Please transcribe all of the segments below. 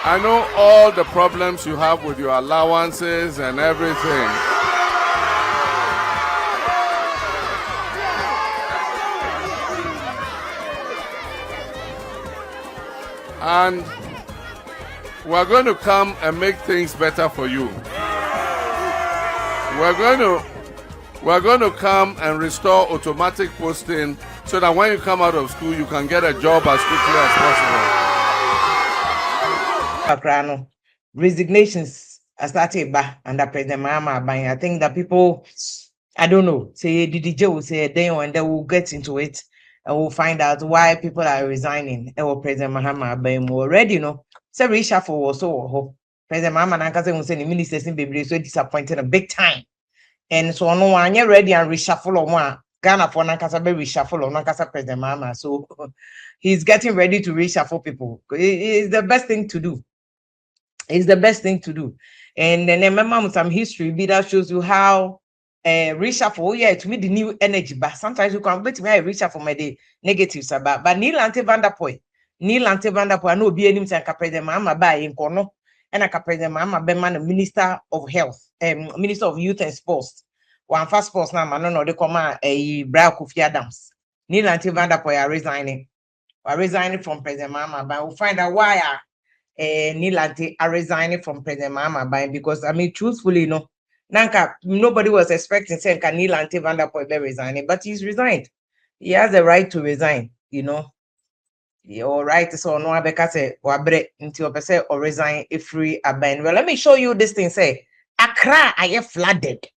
I know all the problems you have with your allowances and everything. And we're going to come and make things better for you. We're going to come and restore automatic posting so that when you come out of school, you can get a job as quickly as possible. Resignations are started by under President Mahama. I think that people, I don't know, say DDJ will say they and they will get into it and we'll find out why people are resigning. And President Mahama already, you know, say reshuffle was so President Mahama Nankase will say the ministers in Baby so disappointed a big time. And so no one you're ready and reshuffle on one. Ghana for Nankasa be reshuffle on Nankasa President Mahama. So he's getting ready to reshuffle people. It's the best thing to do. It's the best thing to do. And then remember some history that shows you how reshuffle, yeah, to me the new energy, but sometimes you can bet me I reshuffle my the negatives about. But Neil Ante Vanderpoy, I know be any President Mahama by in Kono, and a President Mahama Beman, Minister of Health, Minister of Youth and Sports. One fast sports now, man, no, they come a Bra Kofi Adams. Neil Ante Vanderpoy are resigning. Are resigning from President Mahama, but we'll find out why Nilante are resigning from President Mahama because I mean truthfully, you know, Nanka nobody was expecting saying can Nilante Vanderpoy be resigning, but he's resigned. He has the right to resign, you know. Your right so no abeka say wabre until person or resign if free aban. Well, let me show you this thing. Say Accra are flooded.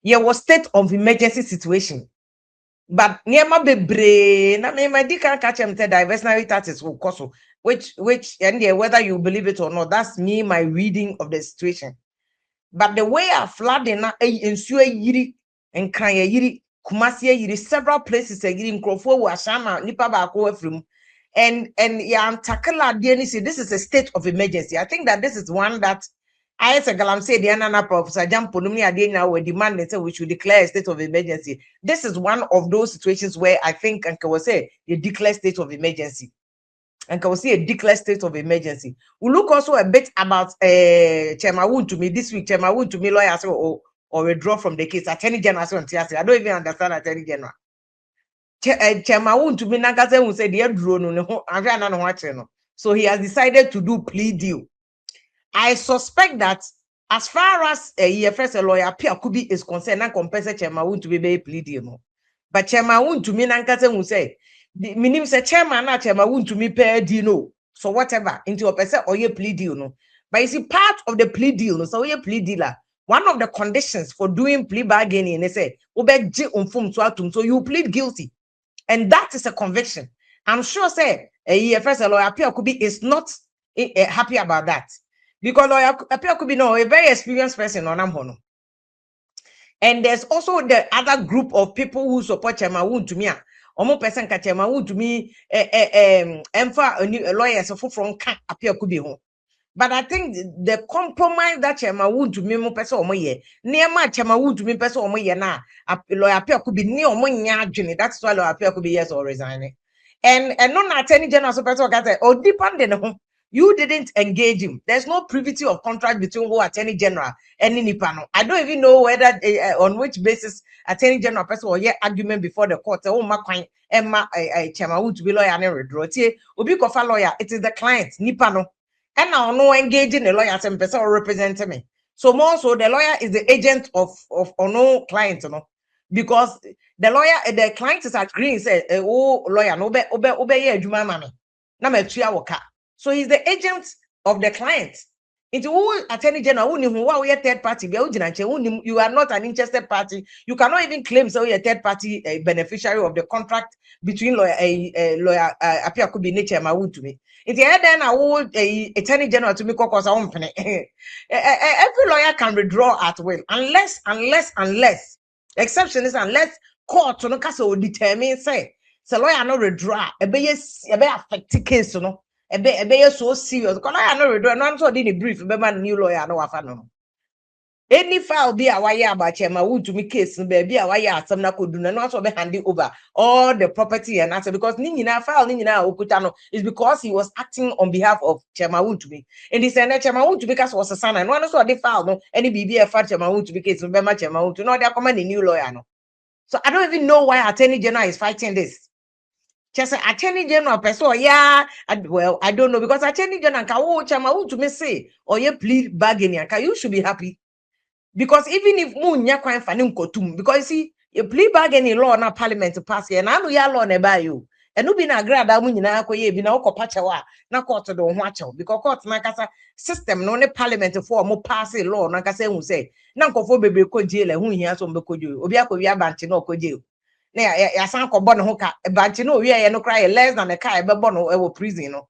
Here was state of emergency situation. But near my bebre, na me my can catch him say diversionary taxes will cost, which and whether you believe it or not, that's me my reading of the situation. But the way a flooding na ensue yiri and kanya yiri kumasi yiri several places yiri nkrofo wa shama nipa ba ko afrim and yeah takala dey say this is a state of emergency. I think that this is one that I as a galam say the anana Professor Jamponumi Adena were demanding say we should declare a state of emergency. This is one of those situations where I think and can we say you declare state of emergency. And can we see a declare state of emergency? We look also a bit about Chairman Wontumi this week. Chairman Wontumi lawyer say or withdraw from the case. Attorney General say I don't even understand Attorney General. Chairman Wontumi Nankase will say the drone no. So he has decided to do plea deal. I suspect that as far as a first lawyer Pierre Kubi is concerned, and compensate Chairman Wontumi be plea deal no. But Chairman Wontumi Nankase will say the minimum say chairman na Chairman Wontumi pay deal no. So whatever into a person or your plea deal no. But you see part of the plea deal no. So your plea dealer. One of the conditions for doing plea bargaining, they say, so you plead guilty. And that is a conviction. I'm sure say a first lawyer Pierre Kubi is not happy about that. Because lawyer Pierre Kubi no a very experienced person on Amhono. And there's also the other group of people who support Chairman Wontumi. Omo person ka Chairman Wontumi emfa a lawyer so from Pierre Kubi ho. But I think the compromise that Chairman Wontumi mo person omo ye near ma Chairman Wontumi person omo ye na lawyer Pierre Kubi ni omo nya adwene. That's why lawyer Pierre Kubi yes or resigning. And no attorney general so person ka say o depend on you didn't engage him. There's no privity of contract between who attorney general and Nipano. I don't even know whether on which basis attorney general person or yet argument before the court. Oh my client, Emma Chairman Wontumi lawyer and withdraw. Obi kofa lawyer, it is the client Nipano. And now no engaging the lawyer and person or representing me. So more so the lawyer is the agent of no client, you know, because the lawyer, the client is agreeing, say, oh lawyer, no obe ye juma mami. Na me tuya woka. So he's the agent of the client. Into who attorney general who are third party, you are not an interested party. You cannot even claim so you're a third party beneficiary of the contract between lawyer Apia could be nature Wontumi. It's then I would attorney general to me cause every lawyer can withdraw at will unless exception is unless court no will determine say lawyer no withdraw a be affect case no. Ebe so serious. Because I know no so did brief be man new lawyer no afa no. any file be a wire about Chairman Wontumi case, be a wire some na could do not be handing over all the property and answer because Nina file Nina Okutano is because he was acting on behalf of Chairman Wontumi. And he said that Chairman Wontumi because was a son and one also the file no any BB a fat Chairman Wontumi case remember Chairman Wontumi no they are commanding new lawyer no. So I don't even know why Attorney General is fighting this. Just Attorney General person, yeah. Well, I don't know because Attorney General can Chairman Wontumi say or you plead bargaining, you should be happy. Because even if munya kwan fanim kotum, because you see, a plea bargaining law na parliament to pass here, and I know ya law never you. And no be na grad that munya ko ye be na ko pachawa na court do ho because court na kasa system no ne parliament for mo pass law na kasa hu say na nkofo bebe ko jail hu hia so mbeko jo obi akowi abanti na ko jail na ya san ko bo no ho ka abanti no wi ye no cry less than the car e be bo no e wo prison no.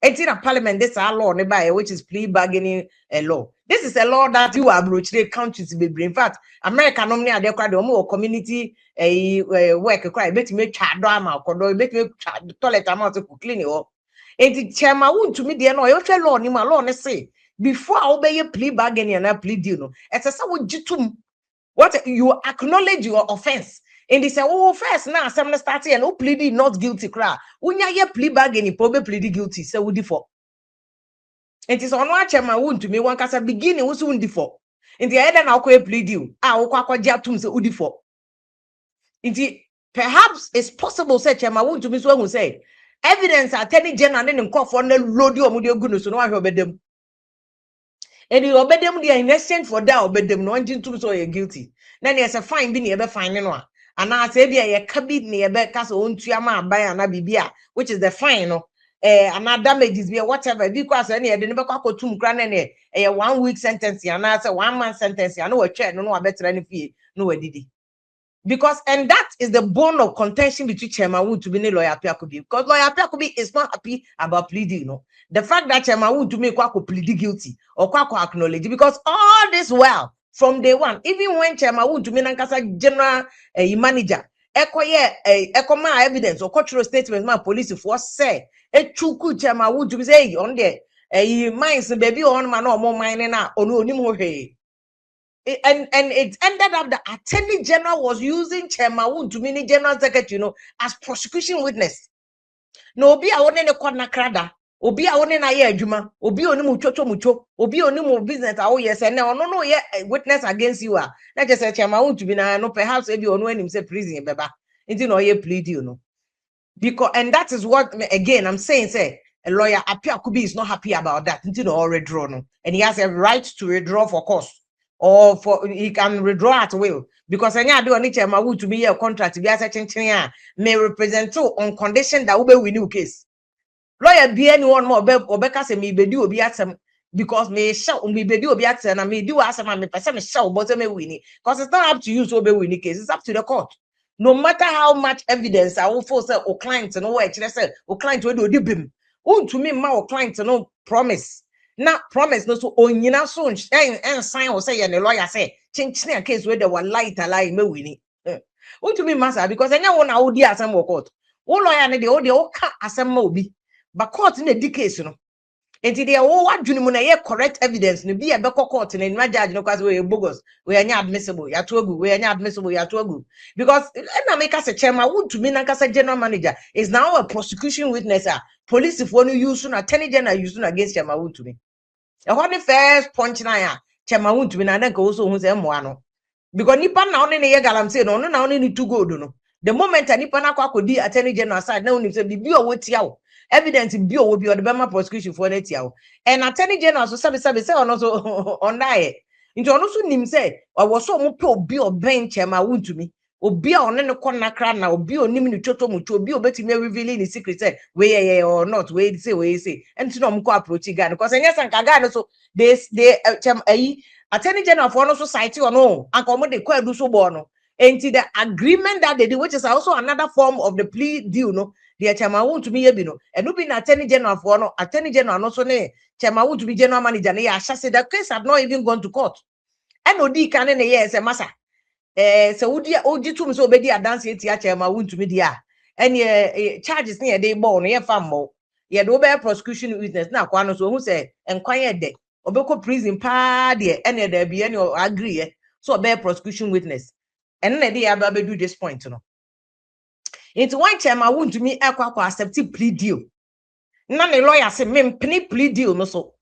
It's in a parliament, this is our law, which is plea bargaining law. This is a law that you are broaching countries be. In fact, America normally are there quite more community work cry. Bet me chat drama or bet me toilet amount to clean it up. And the chairman Wontumi the no, you law ni ma law say before I obey your plea bargaining and a plea deal. No, it's a so jitum. What you acknowledge your offense. And they say, oh, first now, some starting and who pleaded not guilty. Cry. Unya ye plea bargaining, probably pleaded guilty. So would default. It is on what Chairman Wontumi one case beginning was would default. In the other now, plead you. Kwa jatum se would default. Perhaps it's possible, said Chairman Wontumi so who say evidence Attorney General and call for no load your mudio goodness, so no one obey them. And you obey them in exchange for that, obey them, no one to so you're guilty. Then there's a fine being ever finding one. And I say be a cabin near Becca's own Tiama by an abibia, which is the fine, and our damages be whatever because any the never call 2 grand a 1 week sentence, and I say 1 month sentence, I know a chair, no better any fee, no did it. Because and that is the bone of contention between Chairman Wontumi and Lawyer Piakubi. Because Lawyer Piakubi is not happy about pleading, you know. The fact that Chairman Wontumi plead guilty or acknowledge because all this while from day one, even when Chairman Wontumi Nankasa general manager, my evidence or cultural statements, my police force say, chuku Chairman Wontumi say on there, minds baby on man or more mining now, or no more hey. And it ended up the Attorney General was using Chairman Wontumi General Secretary, you know, as prosecution witness. No, obi a wone ne kwana krada, obi a wone na ye adwuma, obi oni mu mucho, obi oni mu business a wo yes and no ye witness against you a. Na just say Chairman Wontumi na no perhaps ebi onu anim say prison beba. Nti no ye plead you know. Because and that is what again I'm saying say a lawyer Apiakubi is not happy about that. Nti no withdraw no. And he has a right to withdraw for cause. Or for he can withdraw at will because any do any Chairman Wontumi a contract be a may represent you on condition that will be win case. Lawyer be anyone more Obeka say me be do obi atem because me shout me be do obi atem and me do asem me person me shout but me win because it's not up to you to be win case, it's up to the court. No matter how much evidence I will force or client no way say or client we do dibim. Wontumi ma or client no promise. Now promise no so onyina so and sign or say and the lawyer say change a case where they were light lie me winning. Wontumi massa because any one I would asem court. O lawyer ne de o ka asem ma obi. But court in the case no. Enti de o wadwunu mu na ye correct evidence no bi e be court na nima judge no kwase we bogus we anya admissible ya to agu we anya admissible ya to agu because na make us a Chairman Wontumi na kasa general manager is now a prosecution witness police if one use na Attorney General use against Chairman Wontumi. E ho the first punch na ya Chairman Wontumi na nka also hu say mo ano because nipa na one ne ye galam say no na one ni too good no the moment nipa na akodi Attorney General side na oni say bibi o wotia o evidence bi o bi o the Bema prosecution for netia o and Attorney General so sabe say ono so on that into ono so nim say o wo so mo pe obi o ben Chairman Wontumi obi a one ne konna kra na obi onim ni toto mucho obi obetimi revealing the secret say we or not we say and no mko approach guy because any sanka guy no so they Attorney General for no society or no anko de kwa do so bo no enti the agreement that they did which is also another form of the plea deal no the Chairman Wontumi ye bi no and no be na Attorney General for no Attorney General no so ne Chairman Wontumi general manager ne ya say the case had not even gone to court and odi kan ne ye say massa so would tum so obedi dance etia Chairman Wontumi dia any charges near they born ye fam mo ye do be prosecution witness na kwa no so who say enkwan ye de obeko prison pa de ene there be any agree so be prosecution witness and na dey aba do this point no into one chairman Wontumi ekwa accept plea deal na ne lawyer say me plea deal no so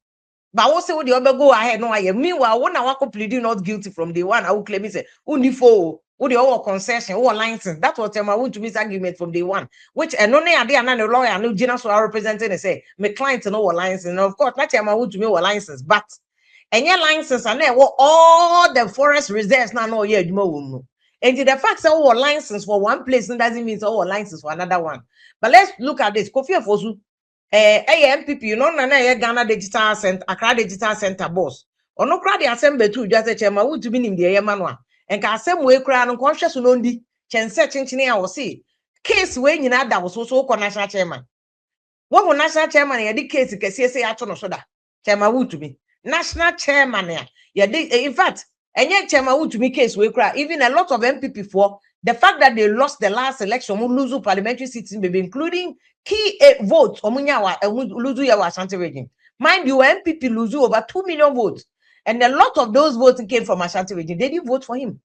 but what say we the other go ahead no aye meanwhile when I walk pleading not guilty from day one I will claim say unifo who the all concession or license that was my Wontumi argument from day one which and only idea na the lawyer no general so representing say my client no license and of course not my Wontumi license but and your license and all the forest reserves now no yeah no and the fact that our license for one place doesn't mean our license for another one but let's look at this Kofi Afosu MPP you know na Ghana Digital Center Accra Digital Center boss ono kra de assemble to just say chairman Wontumi nim de yema and ka asem we kra no kwhwe so no ndi chense chenchene a wo se case we nyina da wo so ko national chairman wo national chairman ya di case kese se ya to no so da chairman Wontumi national chairman ya in fact enye chairman Wontumi case we kra even a lot of MPP for the fact that they lost the last election lose parliamentary seats including key votes lose your Ashanti region. Mind you, MPP lose over 2 million votes. And a lot of those votes came from Ashanti region. They didn't vote for him.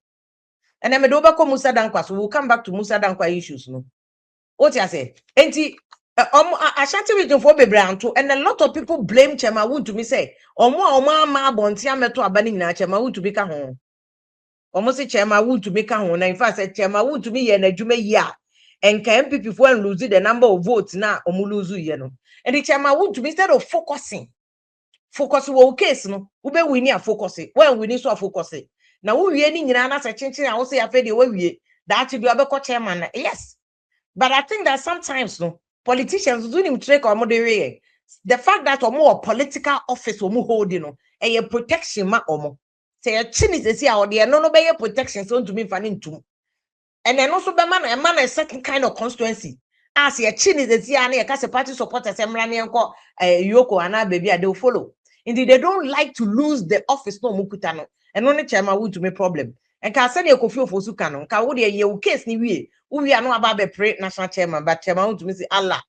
And then Medobako Musa Dankwa. So we'll come back to Musa Dankwa issues. No. What I say? Ashanti region for Bebranto, and a lot of people blame Chairman Wontumi say, ma bontia meto abani na Chairman Wontumi ka hon. Almost say Chairman Wontumi ka hon. In fact, say Chairman Wontumi ye na jume ya. And MPP for lose the number of votes now omuluzu ye no. And the Chairman Wontumi instead of focusing on case no, ube wini a focus when we need to focus it. Now we any nyina na say chinchin I will say afa de we that to be abeko chairman. Yes. But I think that sometimes no politicians do him trick or moderate. The fact that more political office omo holding no a protection ma omo. Say a chin is see out there no be protection so to me fanning to. And then also be man a certain kind of constituency. As your chin is see and a party supporters emrani enko yoko ana baby they will follow. Indeed, they don't like to lose the office no mukutano. And only Chairman Wontumi problem. And can send a Kofi Afosu canon. Can would ye case ni we are no about the pre national chairman, but Chairman Wontumi say Allah.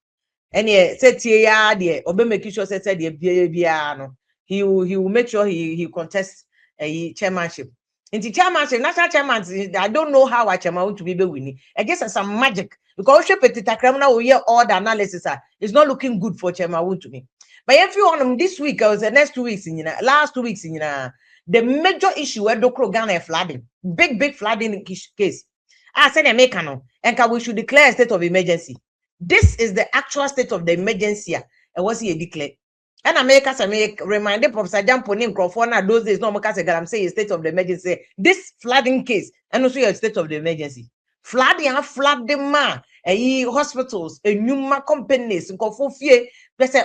And ye said ya dear obe make sure said no. He will make sure he contests a chairmanship. In the chairmanship, national chairman, I don't know how a Chairman Wontumi be winning. I guess it's some magic because criminal will hear all the analysis. It's not looking good for Chairman Wontumi. But if you want them this week or the next 2 weeks in last 2 weeks in the major issue where Dokro Ghana flooding, big flooding case. I said Americano and we should declare a state of emergency. This is the actual state of the emergency. And what's he declared? And America reminded Professor Jamponin Crawford those days no more I'm saying a state of the emergency. This flooding case and also a state of the emergency. Flooding man. Hospitals, a companies,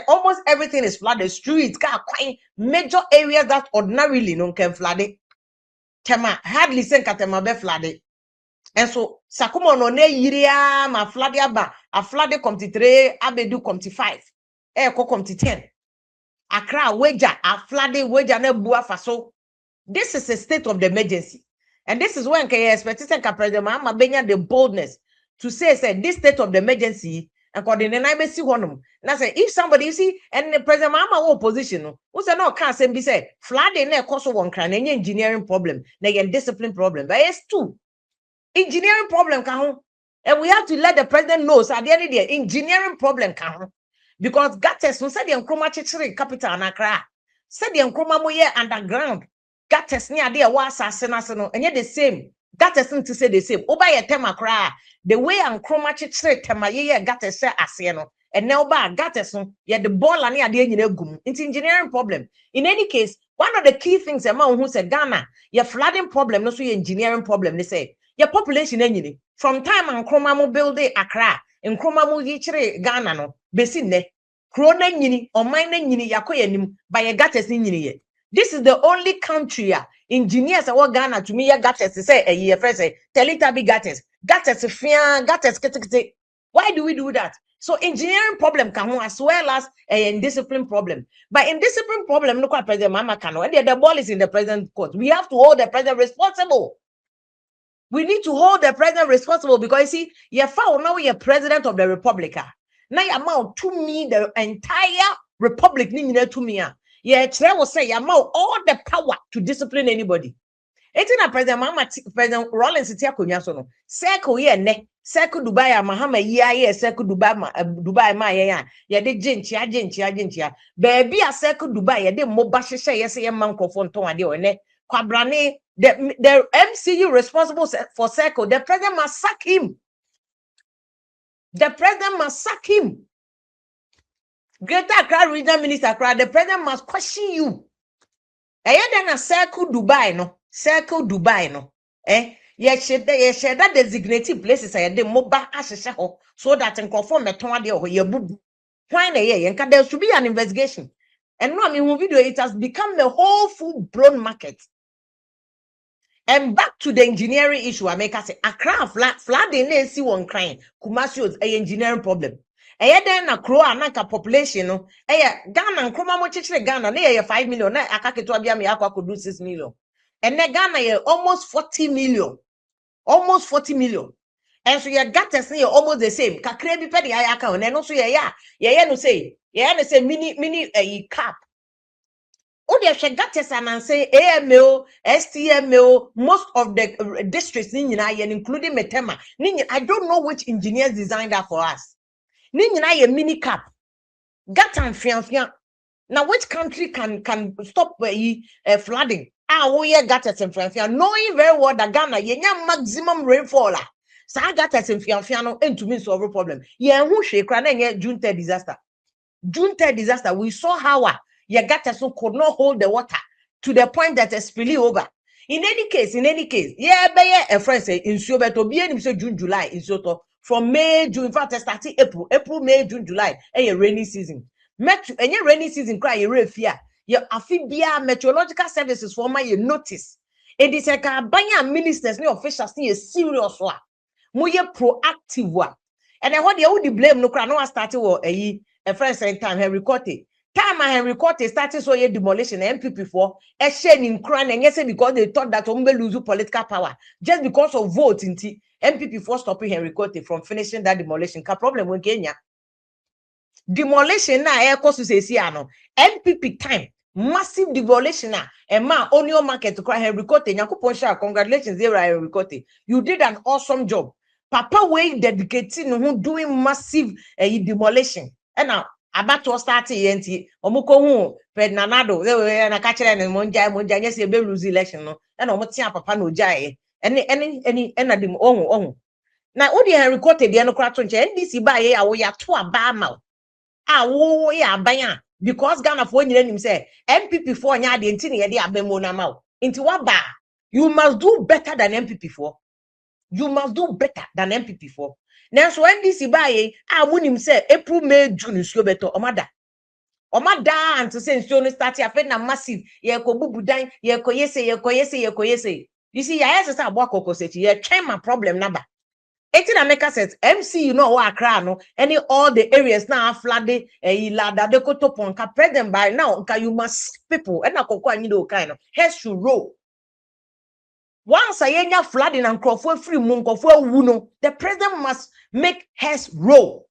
almost everything is flooded. Streets, quite major areas that ordinarily no can flood it. Tema hardly send katema be flooded. And so Sakuma no ne yiria ma flood ba a flooded come to 3, abedu come to 5, come to 10. Accra wager a flooded wager ne bua faso. This is a state of the emergency. And this is when can expect President Mahama benya the boldness to say this state of the emergency according to NIBC honum. Now say if somebody you see and the President Mahama opposition who say no can't say be say flooding na cause one crime engineering problem na discipline problem but it's two engineering problem can and we have to let the president know so at the end of the day engineering problem can because gutters no say the Nkrumah chichiri capital na Accra say the Nkrumah mo here underground gutters near there was assassin no and yet the same gutters to say the same oba ye tema Accra the way Nkrumah chichiri tema ye gutters say ase no and now ba gutters no ye the ball and ade nyina gum it's engineering problem. In any case one of the key things among who said Ghana your flooding problem no so your engineering problem they say your population enyini from time Nkrumah mo build Accra Nkrumah mo yichire Ghana no besi ne kro na nyini o man na nyini yakoya nim by your gutters nyini ye. This is the only country engineers that Ghana to me gutters say a year first say tell it to be gutters fian gutters kete. Why do we do that? So engineering problem can as well as a indiscipline problem. But indiscipline problem look at President Mahama Kano and the ball is in the president court. We have to hold the president responsible. We need to hold the president responsible because you see, you're found now you're president of the republic. Now you're to me the entire republic to me. Yeah, Chere will say, all the power to discipline anybody. It's in a President Rollins no. Circle ne. Circle Dubai Mahama circle Dubai ya de jinchia. Baby a circle Dubai ya de moba sheshe yes ye man ton ade one. Kwabrane the MCU responsible for circle. The president must sack him. The president must sack him. Greater Accra Regional Minister Accra, the president must question you. Na circle Dubai no. Circle Dubai no. Ye share that designated places I de moba asheshe ho so that in conform meton ade ho ye bubu. Why na ye there should be an investigation. And no, I mean video it has become the whole full-blown market. And back to the engineering issue, I make us say Accra flooding they see one crying. Kumasi is an engineering problem. Then a crow and population no. Ghana and Kroma mo chichire Ghana na 5 million na akaketo abia me akwa could do 6 million. And then Ghana almost 40 million. Almost 40 million. And so you got to say almost the same. Kakre bi pedi ayaka and also no say mini cap. Oh, they got to say AMO, STMO, most of the districts including Metema. I don't know which engineers designed that for us. A mini cap. Gatan fian. Now, which country can stop flooding? We got us in fian. Knowing very well that Ghana, maximum rainfall. So I got us in fian and to me solve a problem. Who shake June 3rd disaster. June 3rd disaster, we saw how Yagatasun could not hold the water to the point that it's spilling over. In any case, a friend say in Sobeto, be any June, July, in Soto, from May, June, in fact, starting April, May, June, July, a rainy season. Any rainy season, cry a real fear. Your Amphibia Meteorological Services for my notice. It is like a banya ministers, no officials, a serious one. More proactive one. And then what they would blame no crano started a friend saying time Henry Cote. Time Henry Cote started so a demolition MPP for a shame in crown and yes, because they thought that Ombe lose political power just because of vote in MPP for stopping Henry Cote from finishing that demolition. Ka problem with Kenya. Demolition na air cost to say MPP time. Massive demolition na and ma on your market to cry Henry Cote. Nyankopon congratulations, Henry Cote. You did an awesome job. Papa way dedicating who doing massive demolition. And now about to start enti omuko hu pednanado na ka kire ne monja yes e be lose election no and omutia papa no jae any enadim ohun na odi Henry Cote de no kra to nche NDC ba ye awo ya to aba ma awo ya aban because Ghana for nyina nim say MPP for nya de enti ne ye de abemo na ma enti wa ba you must do better than MPP for. You must do better than MPP for. Now, so NDC baye, munim say April, May, June, beto omada and to say so start ya na massive ye ko bubudan ye ko yese. You see, ya say about kokoseti ye train my problem number. 18 America says MC you know what Accra no any all the areas now flooded ilada de kotopon ka present by now you must people and na kokwa nyido kind of has to roll. Once a flooding and crofo free munkofo wuno, the president must make his role.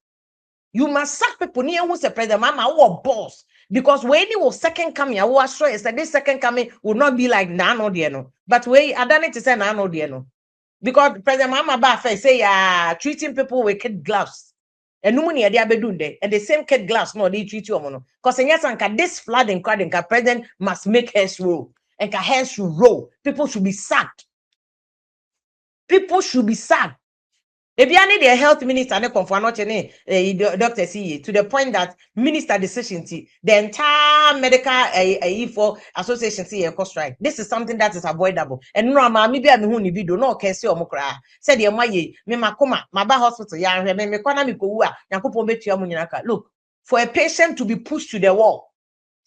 You must sack people near who's the president, mama or boss. Because when he was second coming, I was sure that this second coming would not be like Nano Diano. But we I don't need to say Nano Diano. Because President Mama Bafe say treating people with kid gloves. And no money they are doing there. And the same kid gloves, no, they treat you mono. Because this flooding president must make his role. And hands should roll. People should be sacked. People should be sacked. If you need a health minister, Dr. C, to the point that minister decision, the entire medical for association strike. This is something that is avoidable. And no, maybe I'm who video no can see omokra. Said your my makoma, my hospital, look, for a patient to be pushed to the wall.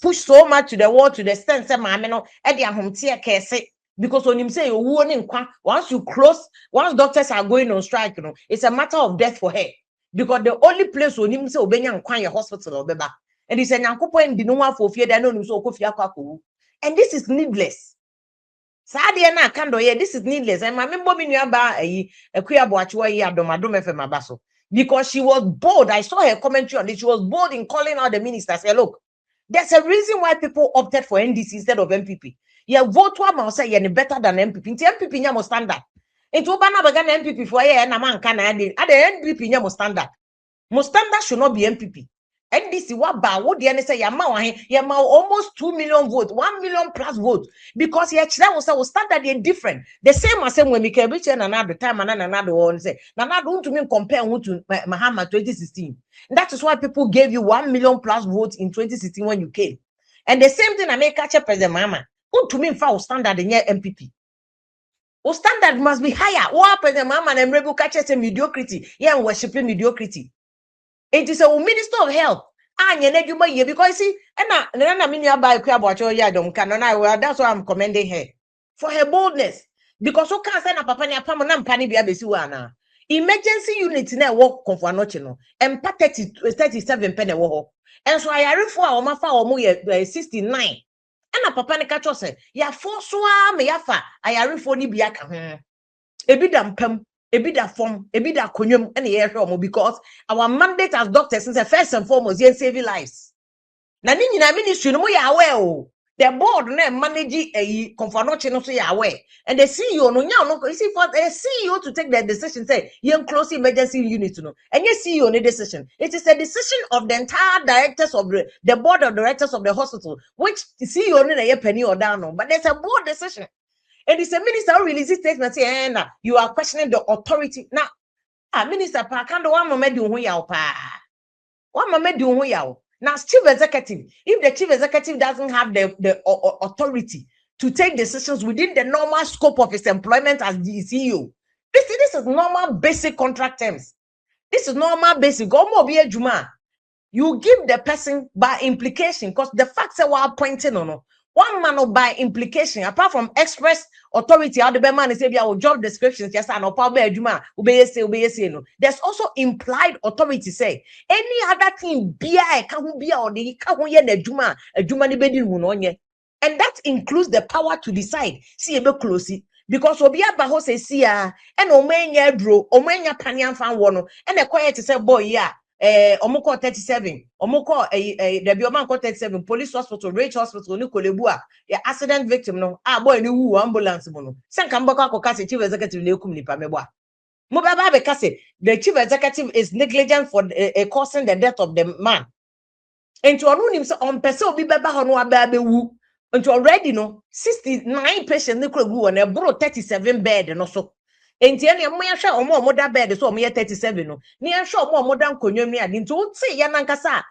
Push so much to the wall to the extent say mameno e dia home tie kese because when him say you once you close once doctors are going on strike it's a matter of death for her because the only place when him say obenya nkwan your hospital obeba and he say nyankopon di no one for fear that no him so okofia kwakowu and this is needless Sadia na kando ye this is needless and my member mi nuaba akuabo achiwa ye adomado mefe mabaso because she was bold. I saw her commentary on it. She was bold in calling out the minister. Say, look, There's a reason why people opted for NDC instead of MPP. Yeah, vote one say you're better than MPP. Into MPP nyamo standard. Into Obana bagana MPP for yeah na man kana ade. At the MPP nyamo standard. Mo standard should not be MPP. NDC what ba what the say yama almost 2 million votes, 1 million plus votes because yeah was standard and different. The same as when we can reach another time and another one say now don't to mean compare to Mahama 2016. That is why people gave you 1 million plus votes in 2016 when you came. And the same thing I make catch up President Mahama. To mean for standard in your MPP. O standard must be higher. What President Mahama and Mrebu catch us mediocrity. Yeah, worshiping mediocrity. It is a Minister of Health. Because see, that's why I'm commending her for her boldness. Because so can't send a papa ni apam pani bia besiwana. Emergency unit na work for anoche no. And 37 penny wo. And so I refer for my fa 69. And a papa ni catch us ya force me yafa. I refer ni biaka. Ebi dampem. Ebi da form, ebi da konyum, and the because our mandate as doctors is first and foremost, yen saving lives. Na nini na ministry no ya aware. The board na manage a confornoche no so ya aware. And the CEO no nya no, you see for the CEO to take the decision say yen close emergency unit no. And yes CEO no decision. It is a decision of the entire directors of the board of directors of the hospital, which the CEO no na ye penny or down on, but there's a board decision. And it's a minister who releases statement saying, you are questioning the authority. Now, minister, pa can't one moment do yaw pa. 1 moment do yaw. Now, chief executive, if the chief executive doesn't have the authority to take decisions within the normal scope of his employment as the CEO, this is normal basic contract terms. This is normal basic. You give the person by implication, because the facts are appointing or no. One man by implication, apart from express authority, how the man is saying our job descriptions, yes, and no. There's also implied authority. Say any other thing, be or the and that includes the power to decide. See a closely because obia baho say see and omenya dro, omenya panian fan wono, and a quiet to say boy, yeah. Omoko 37 omoko the bioman 37 police hospital rage hospital ni kolebua ya accident victim no boy ni wu ambulance mo no senka mboko akoka se chief executive na ekum nipa meboa mo baba be kase the chief executive is negligent for causing the death of the man enti onu nim se on pese obi beba ho no aba be wu enti already no 69 patients ni kolegu won e bro 37 bed no so enti ene mo ya hwe omo da bed so omo ye 37 no ni ya hwe omo da nkonnwa mi ade nti wo ti ya nankasa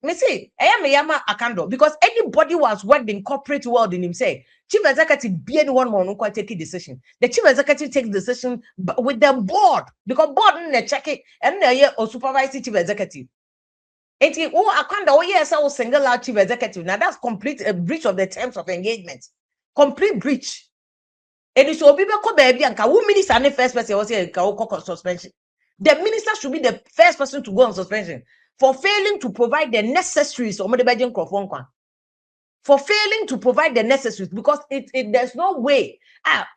me say me yama akando because anybody was worked in corporate world in him say chief executive be anyone no quite take a decision. The chief executive takes decision with the board because board na check it and na or supervising chief executive. Enti wo akando yes I was single out chief executive. Now that's complete a breach of the terms of engagement. Complete breach. And it's obi be ko baby anka wo minister and first person was say ka suspension. The minister should be the first person to go on suspension for failing to provide the necessaries for failing to provide the necessaries because there's no way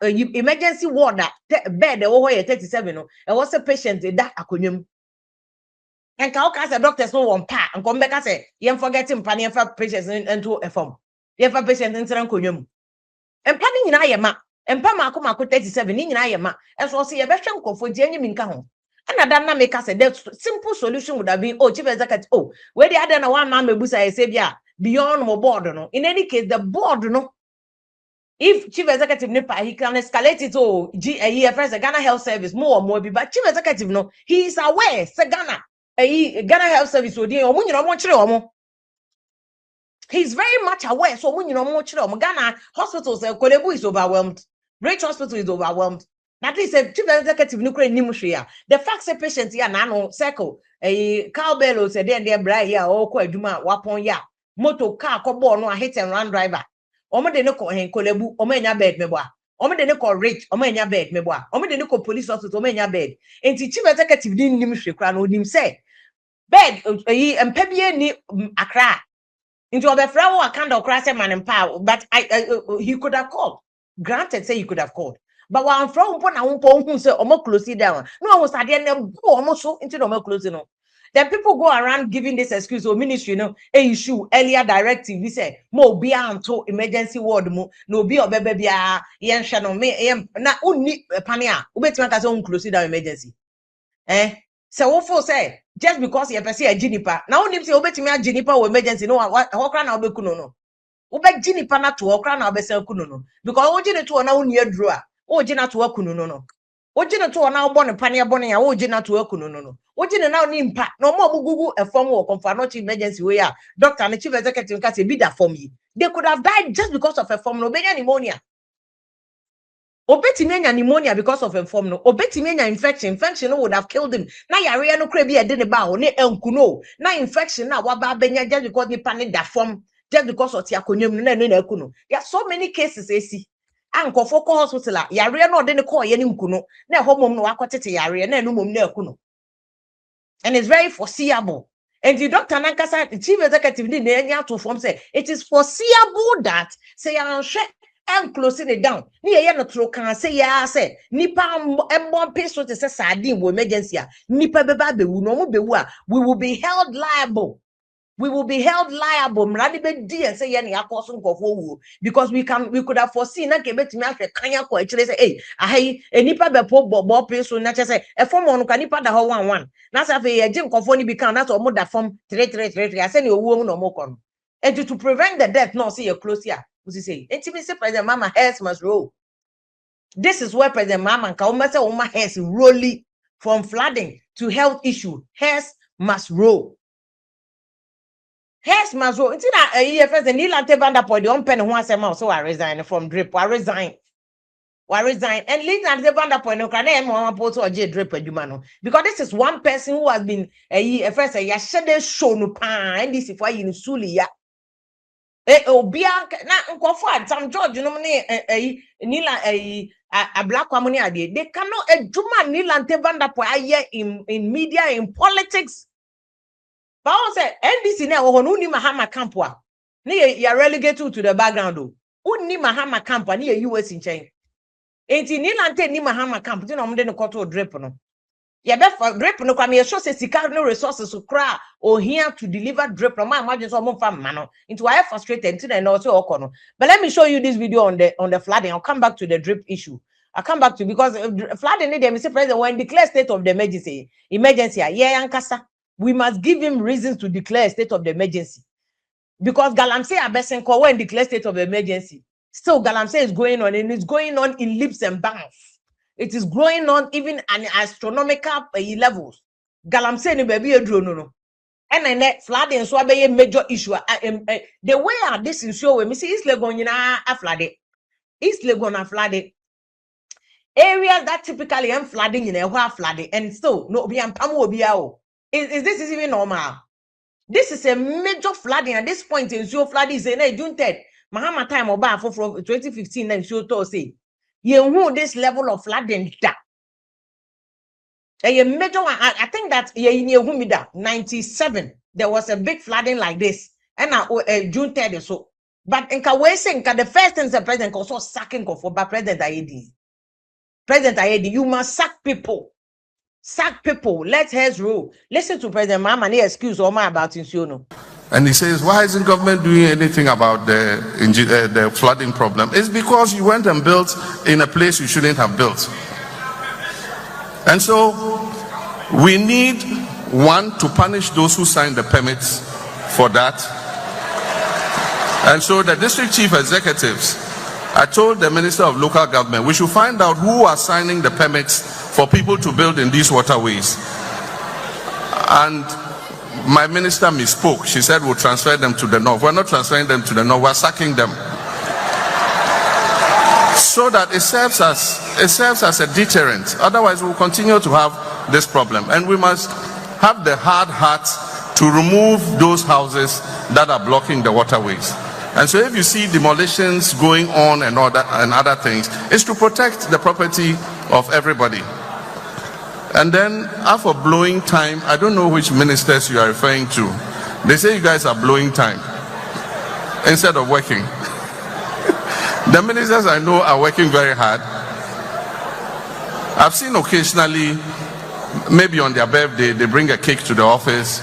emergency ward bed the 37 no and what's a patient that akonyum and ka o say doctors no one pa and come back say you forgetting pan for patients into a form you for patient into akonyum and pan nyina yema and pa mako 37 nyina yema and so say you be hwe nkofo di anyim nka ho. And that make us say the simple solution would have been chief executive where the other one man mebusa say beyond my board no. In any case the board no if chief executive nipa he can escalate it to first Ghana Health Service more but chief executive no he is aware say Ghana Health Service he's very much aware so Ghana hospitals Kolebu is overwhelmed, Rich Hospital is overwhelmed. At least a chief executive nuclear nimushia. The fact say patients here nano circle a cowbell said then bra here or juma wapon ya moto car kobo no hit and run driver. Omo de no ko hen kolebu omenya bed meboa. Omo de no ko rich omenya bed meboa. Omo de no ko police officer omenya bed. Enti chief executive din nimhwe kra no nim say bed empebie ni Accra. Into obefra wo akanda okra say man empower but he could have called. Granted say he could have called. But one from pon na won say omo close down no was ade na almost so into no close no Then people go around giving this excuse or ministry, issue earlier directive. We say, mo be to emergency ward mo, no be or baby yen shano me na uni pania, ubetima kaso close down emergency. So what for say, just because you perceive a juniper, now only say obetimi a juniper or emergency, no what na obekuno no. Ube juniper na to okra na obese kuno no. Because ojini to na uni drawer, ojina to okuno no. Ojina to na obone pania bone ya ojina to okuno no. Ojina na oni mpa no mo gugu a form or confirm emergency way ya doctor and chief executive can say be that for me. They could have died just because of a form no pneumonia. Obetimenya pneumonia because of a form no. Obetimenya infection would have killed him. Na yare no kre bi e de ne ba o ne enkuno. Na infection na waba benya just because the panic that form just because of tiakonyem no na ekuno. There are so many cases AC. Ankofo ko hospital yare no de ne call ye ne nkuno. Na ho mom no akotete yare na enu mom na ekuno. And it's very foreseeable. And the doctor Nankasa, the chief executive, did to form say it is foreseeable that say I'm closing it down. Ni no tro can say ya say nipa embo peso to say sardine wo emergency nipa beba be wu no mo be wu we will be held liable. We will be held liable. Mradi be di and say yani akoso nkofo wu because we could have foreseen na kebe timi ahwe kanya ko actually say hey ahai nipa be po bo peso na say e form on ka nipa da ho 11 na say fe ye jim nkofo ni bi kan na so mo da form 3 I say ni owu no mo kon and to prevent the death no say you close here we say intimacy President Mahama heads must roll. This is where President Mahama can almost say Oma heads rolling from flooding to health issue. Heads must roll. Heads must roll. Until that EFS and Nilante Vanderpoint, the unpen who has a so I resign from drip. I resign. And Nilante Vanderpoint, no can I post or J drip because this is one person who has been a EFS a yashade show no pan NDC for you in Sulia. Obia na nkofo Sam George no ne Nila a black woman ade they cannot ejuma Nilante Vanderpoint aye in media in politics. But I say NDC na wo no ni Mahama camp wa ne ya relegate to the background o uni Mahama camp ni US in chain enti Nilante ni Mahama camp ti no mde ne koto drip no ya be for drip no kwa me show say sika no resources to cry or here to deliver drip no ma imagine so mo fam no into I frustrated until I know so okono. But let me show you this video on the flooding. I'll come back to the drip issue. I'll come back to because flooding need them Mr. President when declare state of the emergency yeah yankasa we must give him reasons to declare state of the emergency because Galamsey Abesenko when declare state of emergency still Galamsey is going on and it's going on in leaps and bounds. It is growing on even an astronomical levels. Galamsey ni baby a drone no. And then flooding so be a major issue. The way this is show we see East Legon a flooded. East Legon a flooded. Areas that typically am flooding in a while flooded and so no be am pamu. Is this even normal? This is a major flooding at this point in show flooding is in June 3rd. Mahama time oba for 2015 and show to say. You this level of flooding that a major one. I think that in 97 there was a big flooding like this and now June 3rd or so. But in Kawese, the first thing the president also sacking for President Ayedi. President Ayedi, you must sack people. Sack people. Let heads rule. Listen to President Mahama. He excuse Oma about Insuno. And he says, why isn't government doing anything about the flooding problem? It's because you went and built in a place you shouldn't have built. And so we need one to punish those who signed the permits for that. And so the district chief executives, I told the Minister of Local Government, we should find out who are signing the permits for people to build in these waterways. And my minister misspoke. She said we'll transfer them to the north. We're not transferring them to the north, we're sacking them. So that it serves as a deterrent. Otherwise we'll continue to have this problem. And we must have the hard heart to remove those houses that are blocking the waterways. And so if you see demolitions going on and other things, it's to protect the property of everybody. And then after blowing time, I don't know which ministers you are referring to. They say you guys are blowing time instead of working. The ministers I know are working very hard. I've seen occasionally maybe on their birthday, they bring a cake to the office,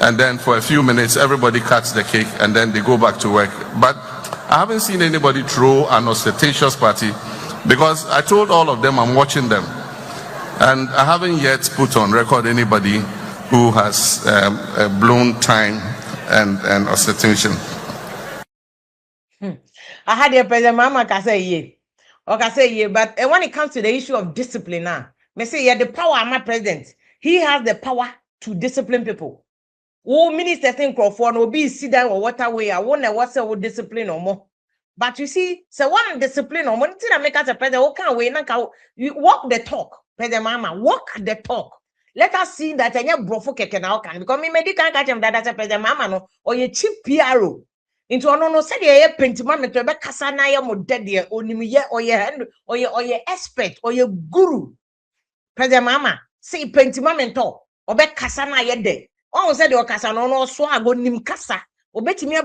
and then for a few minutes, everybody cuts the cake, and then they go back to work. But I haven't seen anybody throw an ostentatious party, because I told all of them I'm watching them. And I haven't yet put on record anybody who has blown time and ostentation. I had a President Mahama can say yeah. Or can say yeah, but when it comes to the issue of discipline now, me say yeah, the power of my president, he has the power to discipline people. Oh, minister think for no be sit down or what way. I wonder what's a discipline or more. But you see, so one discipline or one thing I make as a president, what can we you walk the talk, President Mahama, walk the talk. Let us see that any brofo keke now can because me can't catch him that as a President Mahama no or your cheap PRO. Into no said ye pentima me to be kasa na ye mo dead ye onimiye or ye expert or ye guru. President Mahama say pentima mento or be kasa na ye de. Oh, said your kasa no so ago nim kasa. Obetimi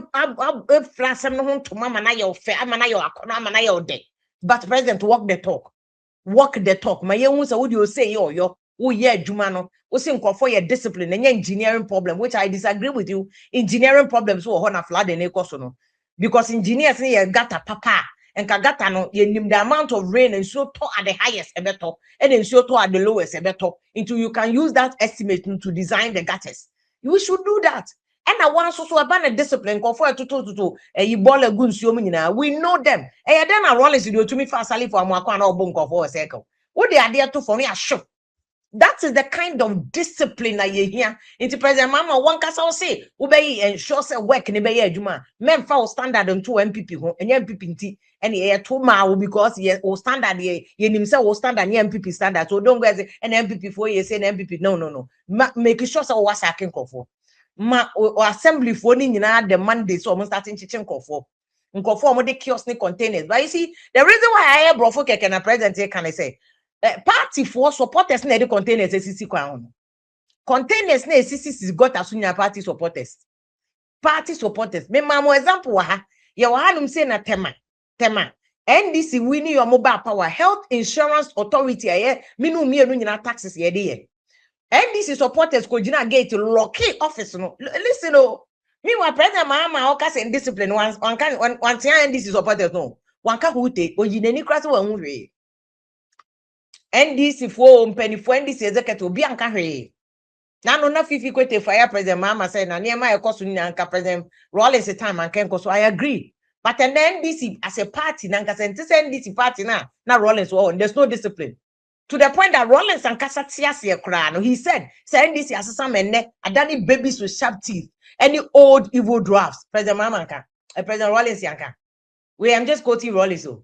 flasem no to mama na your fair amana your akona amana your de. But president walk the talk. Walk the talk. My young would you say yo oh yeah jumano. We say for your discipline and your engineering problem, which I disagree with you. Engineering problems will honor flood and no. Because engineers say gata papa and kagata no you name the amount of rain and so to at the highest ever top and then so to at the lowest ever top into you can use that estimate to design the gutters. You should do that. And I want so about a discipline confer to you ball a good suomina. We know them. And then I roll is you to me fast for Mwakwana or bunko for a second. What the idea to for me a show. That is the kind of discipline that you hear. Into President Mama, one can say, obey and show say work in the Juma. Men foul standard on 2 MPP and MPP and ye 2 mile because ye or standard ye himself will stand and MPP standard. So don't go as an MPP for ye say an MPP. No. Make sure so what's I can call for. Or assembly for the Monday, so almost starting to call for. Conform the kiosk containers. But you see, the reason why I have brought for can a president can I say. Party for supporters na the containers SCC kwa containers na SCC got as soon party supporters me mamo example ha ye wa hanum say na tema NDC winning your mobile power health insurance authority aye minu mienu nyina taxes ye de NDC supporters ko gina gate locky office no listen no me wa president Mahama o ka say discipline one NDC supporters no one ka hute o yinani krase wa hunwe NDC for penifo NDC executive obi anka hwe na no na fifi kwete fire president Mahama say na niema ekoso ni anka president Rollins time anka enko so I agree but then NDC as a party na anka say NDC party na Rollins there's no discipline to the point that Rollins anka satiase ekra no he said say NDC asesa menne adani babies with sharp teeth any old evil drafts president Mahama anka president Rollins anka we am just quoting Rollins so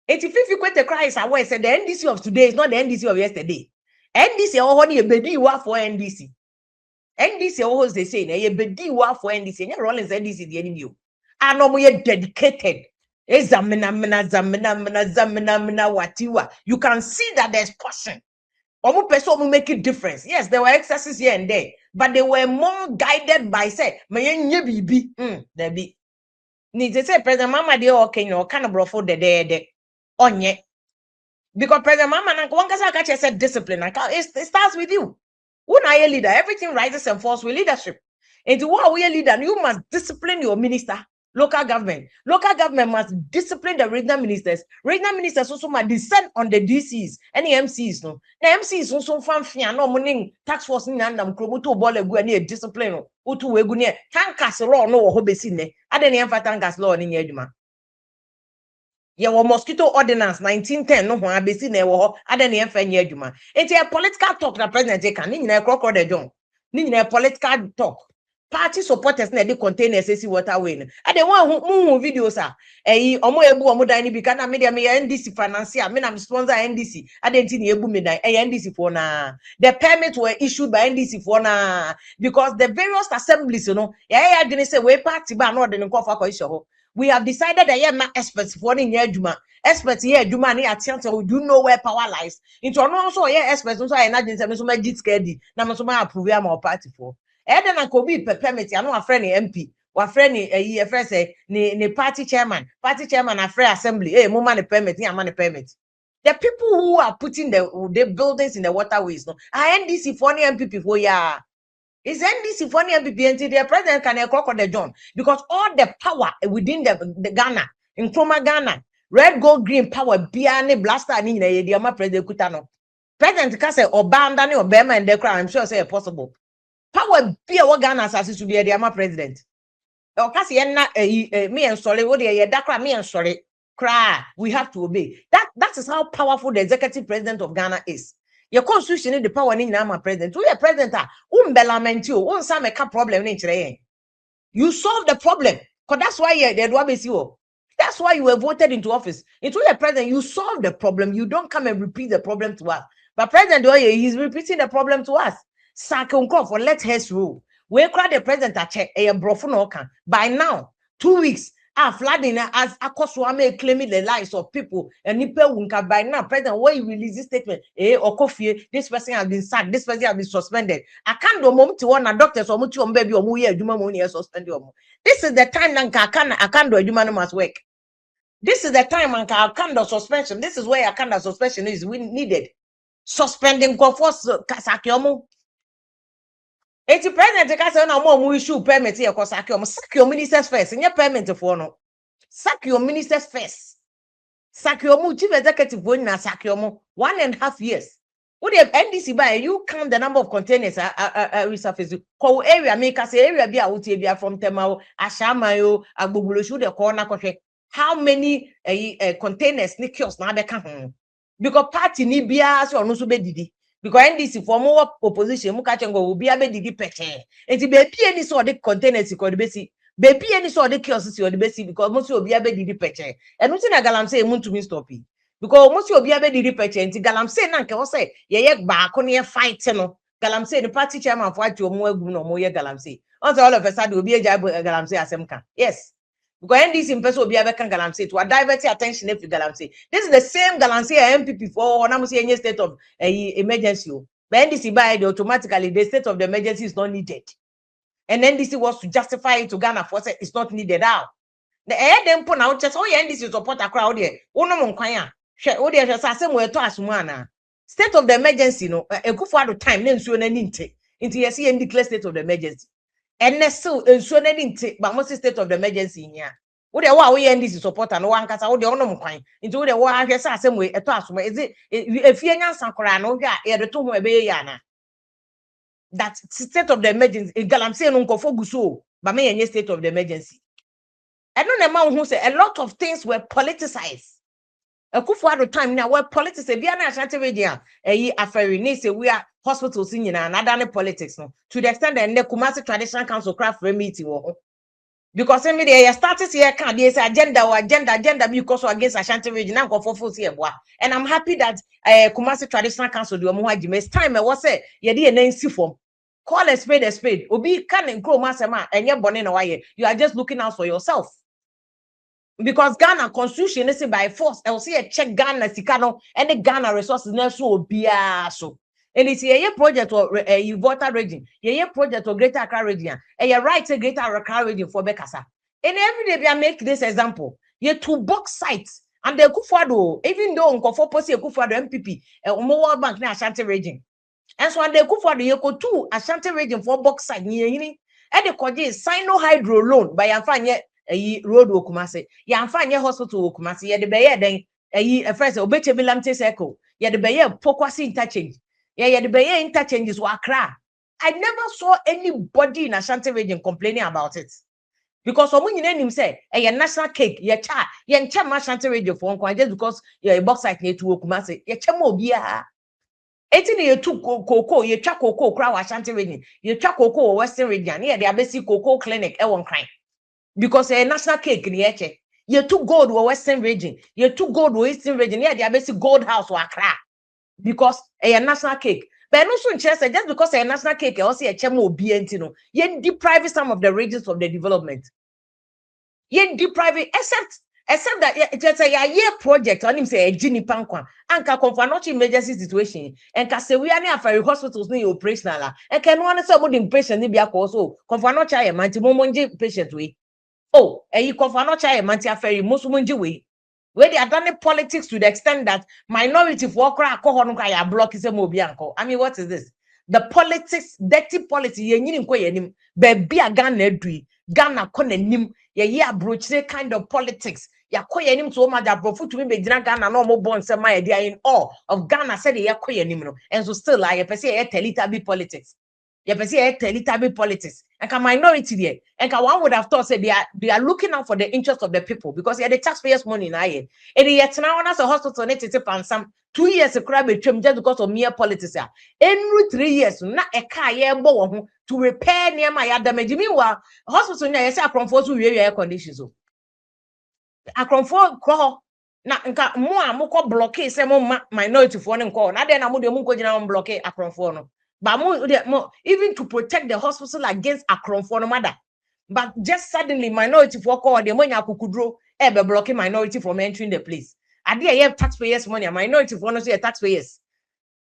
85 kwete Christ away said the NDC of today is not the NDC of yesterday. NDC honey bedi wa for NDC. NDC always they say na ye bedi wa for NDC. Nya Rollins NDC the enemy you. Anomo ye dedicated. Zamina watiwa. You can see that there's passion. Omo person make a difference. Yes, there were excesses here and there, but they were more guided by say mayenye bibi. There be. Ni say President Mama de okay no kind of brofo de. Onye because President Mama one can said discipline it starts with you. When I a leader, everything rises and falls with leadership. And to what we a leader, you must discipline your minister, local government. Local government must discipline the regional ministers. Regional ministers also must descend on the DCs and the MCs. No, the MCs also fan no morning tax force in andam kromoto ball a discipline. Utu wegunia tankas law no hobesine. Adeni emfa tankas law ni nyejuma. Your mosquito ordinance 1910 no one besi na ewo adani enfanye adwuma enti a political talk na president can ni nyina krokro de jon ni nyina political talk party supporters na dey contain SSC waterway no ade one mu videos a omo ebu omo dan ni bi kana media me NDC financier me na sponsor NDC ade nti na ebu me dan NDC for na the permit were issued by NDC for na because the various assemblies you know ya adwene say we party ba na ode nko fa kwa isho. We have decided that yeah, experts for in here Juma. Experts here Juma ni attention we do know where power lies. Into also yeah experts so I imagine say so my git scared. Na so my approve am our party for. Then na ko bi permit I know a friend MP. Wa friend ni friend say ni party chairman. Party chairman a friend assembly. Mo man permit ni am man permit. The people who are putting the buildings in the waterways, no, are NDC for MPP for yeah. It's NDC for MPP until the president can clock on the John because all the power within the Ghana, in Chroma Ghana, red, gold, green power, Biane blaster, and in the president Kutano. President can say Obama or Bema and the crowd, I'm sure say possible. Power be a Ghana as to be the president. Okasi me and sorry, what they dakra me and sorry. Cry, we have to obey. That is how powerful the executive president of Ghana is. Your constitution is the power in Nama president. We are president, belamenti, some make a problem in you solve the problem. Because that's why you that's why you were voted into office. Into your president, you solve the problem. You don't come and repeat the problem to us. But President he's repeating the problem to us. Sakon for let us rule. We cry the president at check a brofunoka. By now, 2 weeks. Flooding as Akoswame claiming the lives of people and Nipewunka by now, President, where you release this statement, Okofie, this person has been sacked, this person has been suspended. I can't do moment to one doctors or much baby or muya Juma money suspend you. This is the time I can't do a human must work. This is the time I can't do suspension. This is where I can't do suspension is we needed. Suspending Kofos Kasakyomo. 80 president ka say na mo issue permit here cause sack your ministers first. In your permit for no. Sack your ministers first. Sack your chief executive when na sack your 1.5 years. What the NDC by you count the number of containers resurface. Ko area make say area be out here from Temao, Ashamayo, Agbogboloshu the corner country. How many containers ni kiosks na be kan? Because party ni bia so no so be didi. Because NDC for more opposition, Mukachengo will be a bit didi peche. And to be any sort of containers you could be baby any sort of kiosks you be because most will be a bit didi peche. And nothing a galam say Wontumi stop it. Because most will be a bit didi peche and galam say nanka say ye back on your fight no. Galam say the party chairman fight you more no more galam say. Also all of a sudden will be a jab galam say asemka. Yes. Because NDC in person will be a bekan galamsey to divert attention if you galamsey. This is the same galamsey MPP for when any state of emergency. But NDC by the automatically the state of the emergency is not needed. And NDC wants to justify it to Ghana for say it's not needed out. The air them put out just NDC support a crowd here. Uno monkwanya. Share there just as we to asumana. State of the emergency no a good for the time then so into you and declare state of the emergency. And so but most state of the emergency here. What the wa we NDC support and one kasa wo de onom kwan into the wa ahwese asem we eto asoma is it efie nyansa kora no hwa e de to ho ebe ya na that state of the emergency galamse no nkofo guso ba me yenye state of the emergency and no na ma hu say a lot of things were politicized. Akufo at the time now were politicized bia na Ashanti region aferi ni say we are hospitals in na another politics no to the extent that the Kumasi Traditional Council craft meeting wo because me dey started here can dey say agenda because against Ashanti region and for here boa and I'm happy that Kumasi Traditional Council do omo hagime it's time was say ye dey na nsi form call a spade obi can nkro masema enye bone na waye you are just looking out for yourself. Because Ghana constitution is by force. I will see a check Ghana Sikano and the Ghana resources now so so. And it's a project or a water region, a project or Greater Accra region, and you right a Greater Accra region for Bekasa. And every day we make this example. You two box sites and the Kufado, even though Nkofo Posi Kufado MPP, World Bank na Ashanti region. And so the Kufado you go to Ashanti region for box site near hini. And the Koji Sino Hydro loan by Afanya. Road Kumasi, Yanfanya hospital Kumasi, ye the Bayer then a first obeche bilamte circle, ye the Bayer Pokwasi interchange, ye the Bayer interchanges were cra. I never saw anybody in Ashanti region complaining about it. Because someone in him say, a national cake, ye cha, ye Ashanti region for one just because you're a box like near to Kumasi, ye chamo bia. 18 ye took cocoa, ye cha cocoa crow Ashanti region, ye cha cocoa Western region, ye the Abesi cocoa clinic, one crime. Because a national cake in the you took gold or Western region, you took gold or Eastern region, yeah, they basic gold house or Accra. Because a national cake. But also in Chester, just because a national cake, also a chemo BNT, you deprive some of the regions of the development. You deprive it, except that it's a year project on him say a Gini Pankwan, and can confirm not emergency situation, and can say we are near for hospitals near operational, and can one of somebody patient be also confirm not child, man, to patient way. Oh, you confirm not child, man, ferry most munji way. Where they are done politics to the extent that minority for cry block is a mobianko. I mean, what is this? The politics, dirty politics, ye baby a Ghana Ghana konenim, ye broche kind of politics. Ya koyenim so much that profu to me be Ghana no more born some my idea in all of Ghana said ye koyenim no. And so still I say a be politics. You say a politics. And can minority there. And one would have thought say they are looking out for the interest of the people because they are the taxpayers' money now. And yet now as a hospital need to and some 2 years a crab just because of mere politics. Every 3 years, not a car to repair near my damage. Meanwhile, hospital now say from force air conditions. I confirm call. Na nka mo amoko blockade say mo minority for no call. Na then na mo de mo go jina on blockade akronfo no. But more, even to protect the hospital against a crown mother. But just suddenly, minority for call the money kukudro ever blocking minority from entering the place. I did have taxpayers' money, minority for no say taxpayers.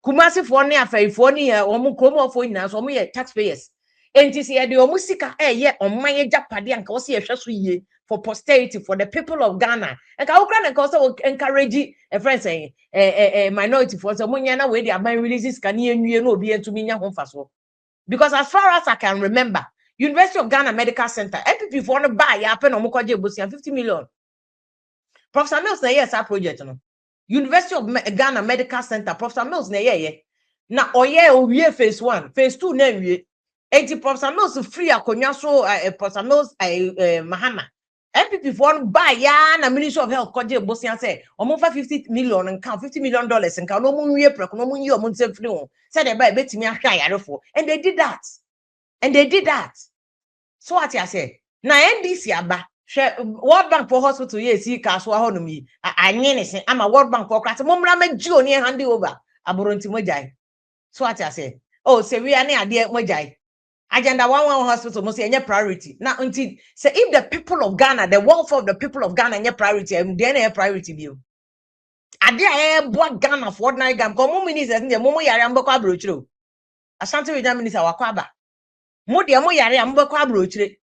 Kumasi for near fair for near or mukomo for now, so me taxpayers. NTC the omusika ye on my japadi and cause ye for posterity for the people of Ghana. And Kaukran also encourage a friend saying minority for some munyana where they are buying releases can you know be to me home fast. Because as far as I can remember, University of Ghana Medical Center, MPP for no buy happen on Mukoje Busian 50 million. Professor Mills na yes project no. University of Ghana Medical Center, Professor Mills na ye. Na oye phase 1, phase 2 na wie. 80 Professor Mills free akonya so Professor Mills Mahama. MPP for buy ya na Ministry of Health koje Bosian say omofa 50 million and count $50 million and count no mu wie preko no mu yi omo nsem free o say they buy betimi ahwa yarefo and they did that so what I say na NDC aba World Bank for hospital yes see kaso ho no mi anye ne se ama World Bank for class mo mra ma gi oni hand over aboronti mojai so what I say oh say we are ne ade mojai agenda 1 hospital must say priority. Now until say if the people of Ghana, the welfare of the people of Ghana any priority, then a priority view. Ade what Ghana for ordinary Ghana. Come ministers in the momo yare ambako abrochiro. Asante regional minister wakwaba. Mo de mo yare ambako abrochire.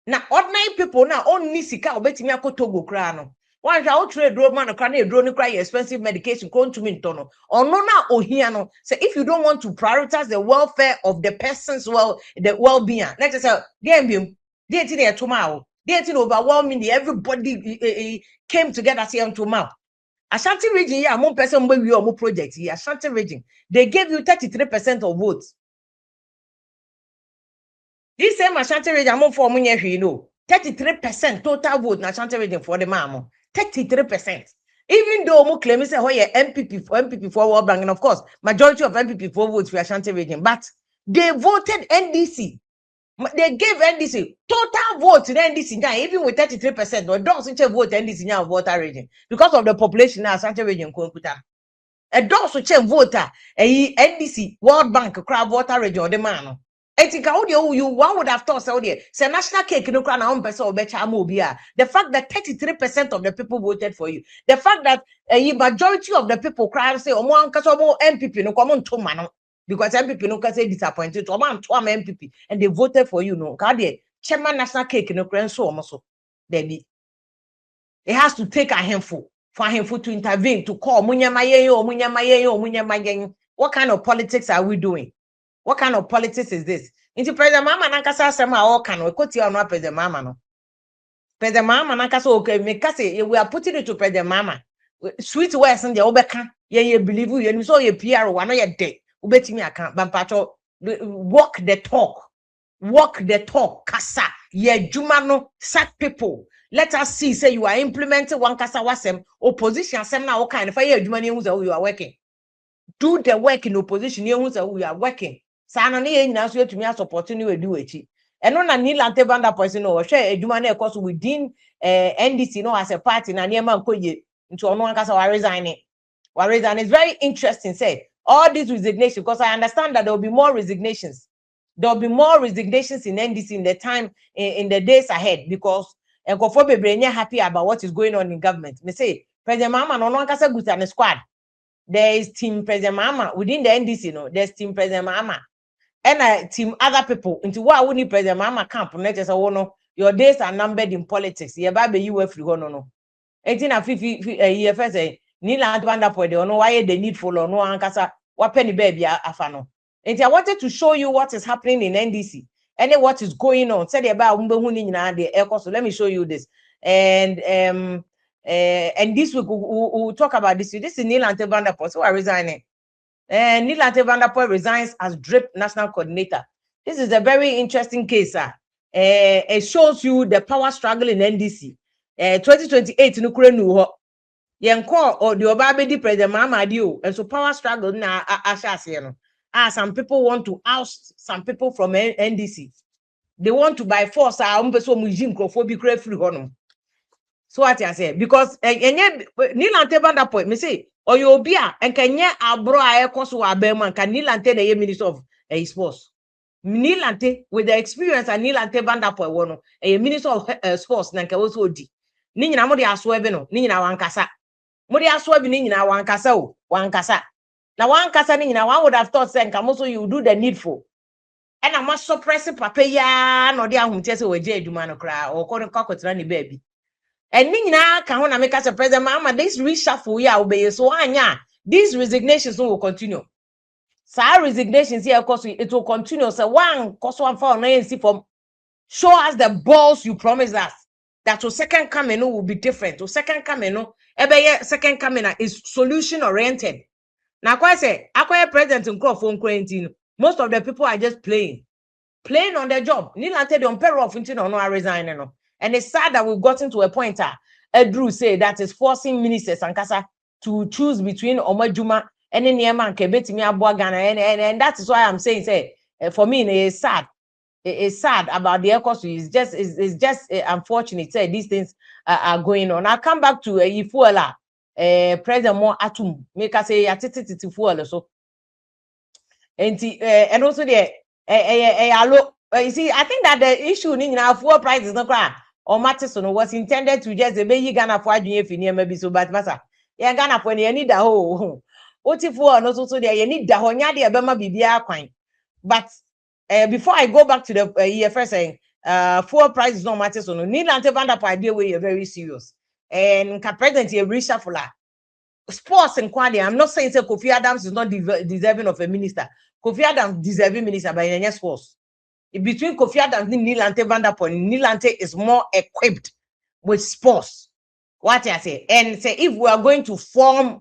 Na ordinary people na only sika obetimi akotogo kra no. One shall trade drone man cry a drone cry expensive medication come to me tono. Or no na ohiano. Say if you don't want to prioritize the welfare of the person's the well-being. Let us say they tomorrow. They overwhelming everybody came together say tomorrow. Ashanti region here, among person where we are project here. Ashanti region, they gave you 33% of votes. This same Ashanti region among for you know 33% total vote in Ashanti region for the mamo. 33%. Even though mo claim say MPP for World Bank, and of course, majority of MPP for votes for Ashanti region, but they voted NDC. They gave NDC total vote in NDC now, even with 33%. Or don't vote NDC now voter region because of the population now Ashanti region. A don't voter NDC World Bank crowd voter region or the man. You one would have thought say national cake no crown on person or becha mobia. The fact that 33% of the people voted for you, the fact that a majority of the people cry say omo ankaso mo MPP no come to man because MPP no can say disappointed to man to MPP and they voted for you no ka dey chairman national cake no crown so omo so baby it has to take a handful for to intervene to call munyama yen. What kind of politics are we doing? What kind of politics is this? Into President Mahama nankasa asema all can we quote you on President Mahama no. President Mahama nankasa okay me kase we are putting it to President Mahama. Sweet words in the obeka ye believe you so ye PR one ye dead. Ubetimi aka bampacho walk the talk kasa ye juma no sack people. Let us see say you are implementing one kasa wasem opposition asem na all kind for ye juma ni hu say you are working. Do the work in opposition ye hu say we are working. Sana ni yen na so yetumi support ni we do echi eno na ni lante banda person no hwe eduma na ekoso within NDC no as a party na niema nkoye nti ono ankasa wa resign is very interesting say all this resignation because I understand that there will be more resignations in NDC in the time in the days ahead because enkofo bebre happy about what is going on in government. Me say President Mahama no ankasa guta ne squad. There is team President Mahama within the NDC no there's team President Mahama and team other people into what we need President Mahama camp. Let us say, no, your days are numbered in politics. You baby you free no. 18 na 50 year first ni land banda for the no why the needful or no ankasa what penny baby afano. And I wanted to show you what is happening in NDC and what is going on. Said about so let me show you this. And this week we'll talk about this. This is Neil Ante Vanderpool, so I resigning. And Neil Ante Vanderpool resigns as DRIP national coordinator. This is a very interesting case, sir. It shows you the power struggle in NDC. 2028 no kure nu ho. Yenko or the Obabedi President Mahama Adio, and so power struggle na ashase no. Some people want to oust some people from NDC. They want to by force so mujim crofobia kure free honum. So what I say, because Nilante Banda point, me say, or you be and can ye abro a ekoso abema can Nilante the minister of sports. Nilante with the experience and Nilante Banda point one a minister of sports nanka also di. Ni nyina mo de aso ebe no, ni nyina wankasa. Mo de aso ebe ni nyina wankasa o, wankasa. Na wankasa ni nyina one would have thought say nka mo so you do the needful. And I must suppress papa ya no de ahunte se we je adwuma no kra o ko kwakotira ni baby. And nina can when I make us a president, Mahama, this reshuffle ya obey so anya. These resignations will continue. So our resignations here, of course, it will continue. So one cost one for NDC from show us the balls you promised us. That to second coming will be different. To second coming, second coming is solution oriented. Now, I say, I president in phone quarantine. Most of the people are just playing on their job. Nilante the payroll of into no resign. And it's sad that we've gotten to a point Drew say that is forcing ministers and Kasa to choose between Omajuma and then Yeman Kebetimi Abuagana. And that is why I'm saying, say, for me, it's sad. It's sad about the cost. It's just unfortunate. Say these things are going on. I'll come back to Ifuela, President Mo Atum. Make us say Atiti Fuela. So, and also the you see, I think that the issue in our fuel price is not clear. Or matters was intended to just be Ghana for maybe so bad massa. Yeah, Ghana for you need the whole. What if for no so there you need the honya de abema bibia kwan. But before I go back to the first saying fuel price is not matters no need Ante Vanderpool idea where you're very serious. And president you reshuffle sports and quality. I'm not saying say Kofi Adams is not deserving of a minister. Kofi Adams deserving minister by any sports. Between Kofi Adams and Nilante Vanderpool, Nilante is more equipped with sports. What I say, and say if we are going to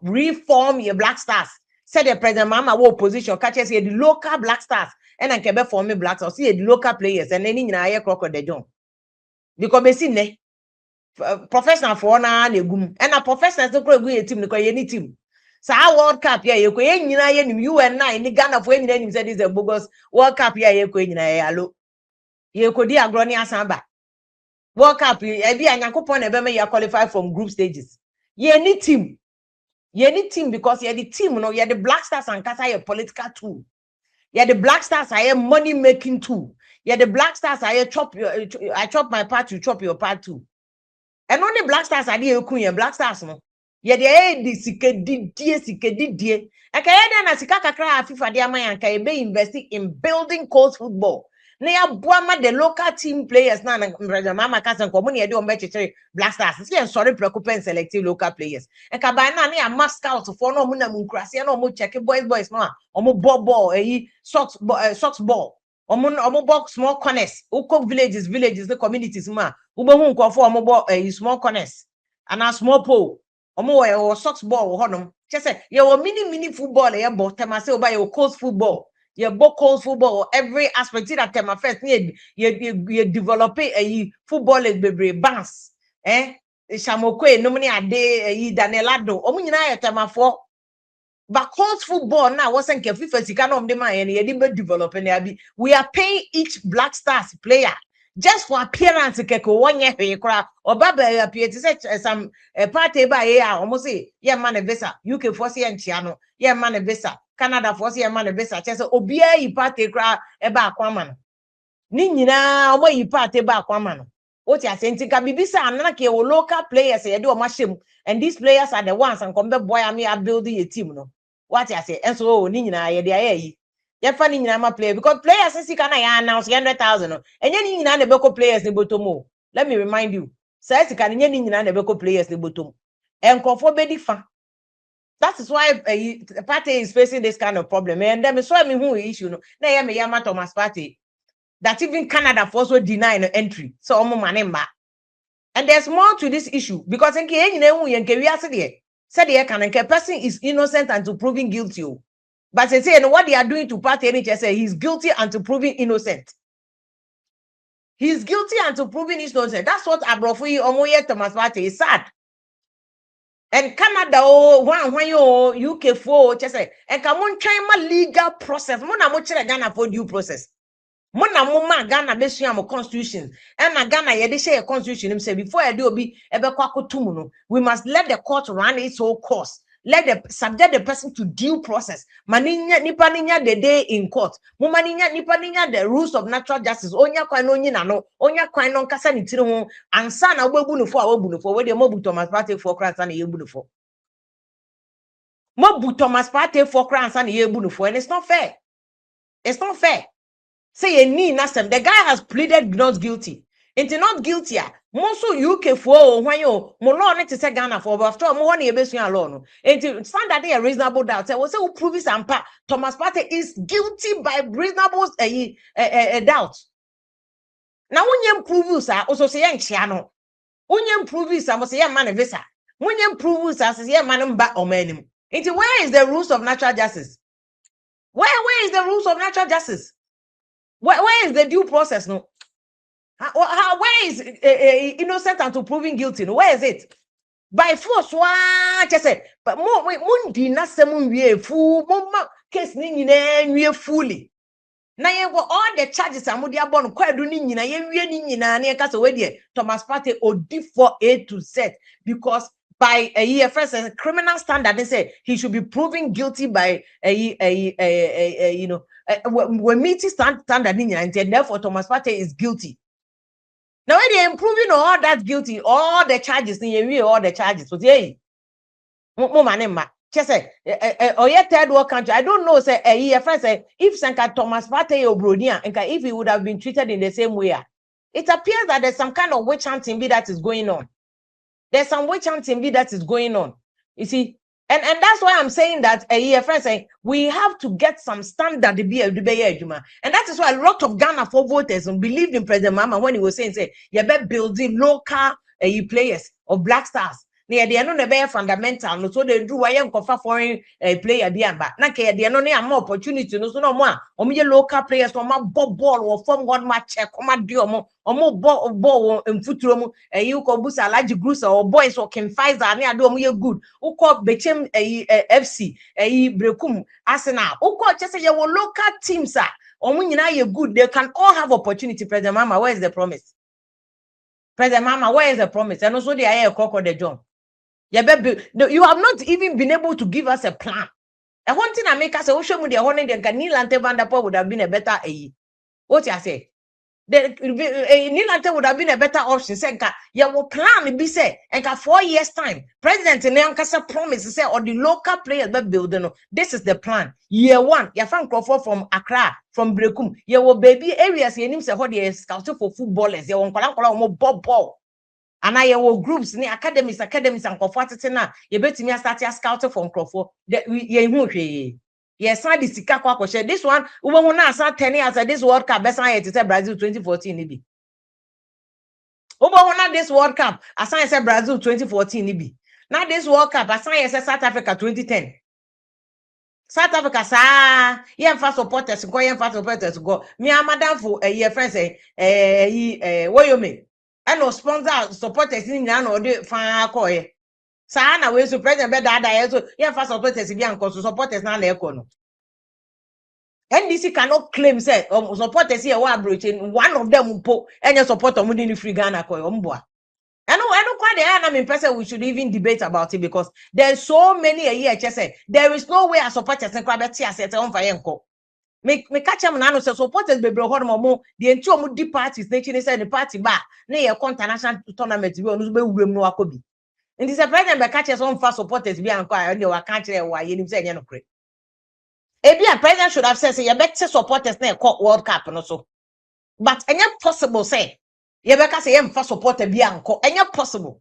reform your Black Stars, said the President Mahama will position catches the local Black Stars and I can be forming Black Stars, see the local players and then in a crocodile John. Because they see professional for na gum and a professional to grow a team because any team. So our World Cup, yeah, you can you and I in Ghana for any said is a bogus World Cup, yeah, you can allo. You could dear Gronia Samba. World Cup, be an Yakupon ever you qualify from group stages. You need team. You need team because you're the team, you know, you're the Black Stars and Kasa your political tool. You're the Black Stars are a money making tool. You're the Black Stars are I chop my part, you chop your part too. And only Black Stars are the Black Stars, no. Ye the die. And kaya na sika kakra afifa dia man kaya be investing in building coast football. Na ya boama the local team players na Mama Kasan komo ne ye de o mechechere Black Stars. See sorry preoccupant selective local players. And ka ba na na ya scout for no mu na mu nkrase na o mo check boys no o mo ball socks ball. Omo box small corners. Uko villages the communities ma. Ube hu nkofo omo ball small corners. And a small pole. Or socks ball honum. Just say you mini football ya bo tema say oba your coast football. Your coast football every aspect that tema first you develop a football is bebre bounce. Shamokwe no many ade Danelado. Omo nyina ya tema for but coast football now wasn't FIFA sikano the man and you develop and we are paying each Black Stars player just for appearance keko 1 year kra obaba appear to say some party by here almost say yeah man visa UK force and chiano yeah man visa Canada force yeah man visa say obia yi party kra eba akwama no ni nyina omo yi party ba akwama no what you saying ka bibisa anana ke local players ye do o mashem and these players are the ones and come boy am are building a team no what you say and so ni nyina ye de ayi ya fa ni nyina ma player because players see kana ya announce 100,000 and yen nyina na beko players ni botomo. Let me remind you Say sika ne nyani nyina na beko players ne bottom. Enkofo be difa. That is why the party is facing this kind of problem. And then so me who issue no. Na ya me yama Thomas Party that even Canada also deny no entry. So omo manemba. And there's more to this issue because enke nyina hu yenke wiase de. Said the can person is innocent until proven guilty. But they say and what they are doing to party NHS say he's guilty until proven innocent. He's guilty until proven innocent. That's what Abrofi Omoye Thomas Party is sad. And Canada when you UK for just say and come on try legal process. Mona mo chere Ghana for due process. Mona mo ma Ghana be sua mo constitution. And na Ghana ye dey share constitution him say before e dey obi e be kwa kotum no. We must let the court run its whole course. Let the subject the person to due process. Maninya nipa ninya the day in court. Mo maninya nipa ninya the rules of natural justice. Onya kwan no nyina no. Onya kwan no nkasa ni tiri ho. Ansa na obebu no for awobu no for. We dey mobu Thomas Party for kran ansa na yebu no for. Mobu Thomas Party for kran ansa na yebu no for. And it's not fair. It's not fair. Say a knee nasem. The guy has pleaded not guilty. Into not guilty. Most UK for when you mo law need to say Ghana for but after all, mo want to be law no. Into stand that a reasonable doubt. Say we say who prove and Thomas Party is guilty by reasonable doubt. Now when you prove sir, also say yan no. When you prove sir, must say yan man visa. When you prove sir, say yan man back or man. Into where is the rules of natural justice? Where is the rules of natural justice? Where is the due process no? Where is innocent until proven guilty? No? Where is it? By force, just say, but mundi na semu we fool, case ni nyina fully. Na ye all the charges amudi abon kwadu ni nyina ye wie ni nyina na ye kasa we de Thomas Party odi for A to Z because by a year first a criminal standard they say he should be proven guilty by you know when meeting standard in and therefore Thomas Party is guilty. Now when they're improving all that guilty, all the charges, all the charges. So yeah, just say or yet third world country. I don't know. Say a year first say if Sanka Thomas Partey or Brodia, and if he would have been treated in the same way, it appears that there's some kind of witch hunting that is going on. There's some witch hunting that is going on. You see. And that's why I'm saying that a year first saying we have to get some standard to be a debate. And that is why a lot of Ghana for voters believed in President Mahama when he was saying, say, you better building local players of black stars. They are not very fundamental, so they do why you foreign player there, but not they are not more opportunity, no, so no more. Local players, or more ball or form one match, come or more ball and footrum, you call Busa large groups or boys or can fight that near do good. Who call Bechem FC, Brekum, Arsenal, who call just say your local teams are or when you good, they can all have opportunity. President Mahama, where is the promise? President Mahama, where is the promise? And also the air crocodile the John. You have not even been able to give us a plan. I want to make us a show with the honor the Neil Ante would have been a better what you say? Neil Ante would have been a better option. Say, you will plan be say, and 4 years time. President Neankasa promise to say, or the local players be building. This is the plan. Year one, you found Crawford from Accra, from Brekum. You will baby areas. You need to say what they scouting for footballers. You want to bob ball. And I will groups ni academies and comfort na you bet me start scouting from Crawford. Yes, I this one we will not start 10 years at this World Cup. Best I say Brazil 2014 nibi. Over this World Cup, as I said Brazil 2014 nibi. Now this World Cup, as I said South Africa 2010. South Africa, sa yeah, fast supporters go. Me and madam for a year friend say what you mean? And no sponsor supporters in Yan or the fan coy. Sana we so president bed that so yeah fast supporters again because supporters now the econo. NDC cannot claim say supporters here one broaching one of them po and your supporter within free Ghana coy umboa. I don't quite the in person we should even debate about it because there's so many a year just say there is no way a supporters and crab set on fire enco. Me catch them now say supporters be bro mo the entire mu deep parties nation say the party back na ye international tournament we onu be wurem no akobi nti say president be catch us on fast supporters be anko I dey wa catch there wa ye nim say enye no kre e be a president should have said say ye better supporters na World Cup no so but enye possible say ye beka say yem fa support bi anko enye possible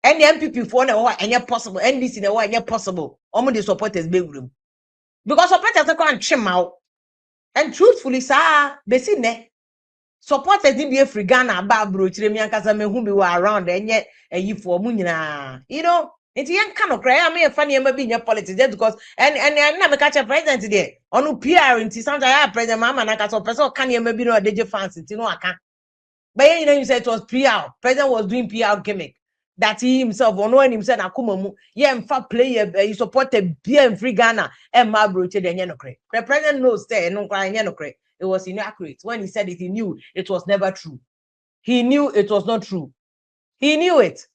and the MPP for na wa enye possible NDC na wa enye possible omo the supporters be wurum because supporters e kan twema and truthfully sir besi ne supporters ni be free Ghana ba bro chire mi ankasa mehu bi wa around enye ayifo mu nyina you know nti yen ka no kra ya me fa ne ma bi nya politics just because and na me catch a president there onu PR nti sometimes ya president mama na ka so person ka ne ma bi no deje fans nti no aka but you said it was PR president was doing PR gimmick that he himself or knowing himself akuma mu ye mfa player he supported bien free Ghana and ma bro che de nya no kra the president knows say no kra nya no kra it was inaccurate when he said it he knew it was never true he knew it was not true he knew it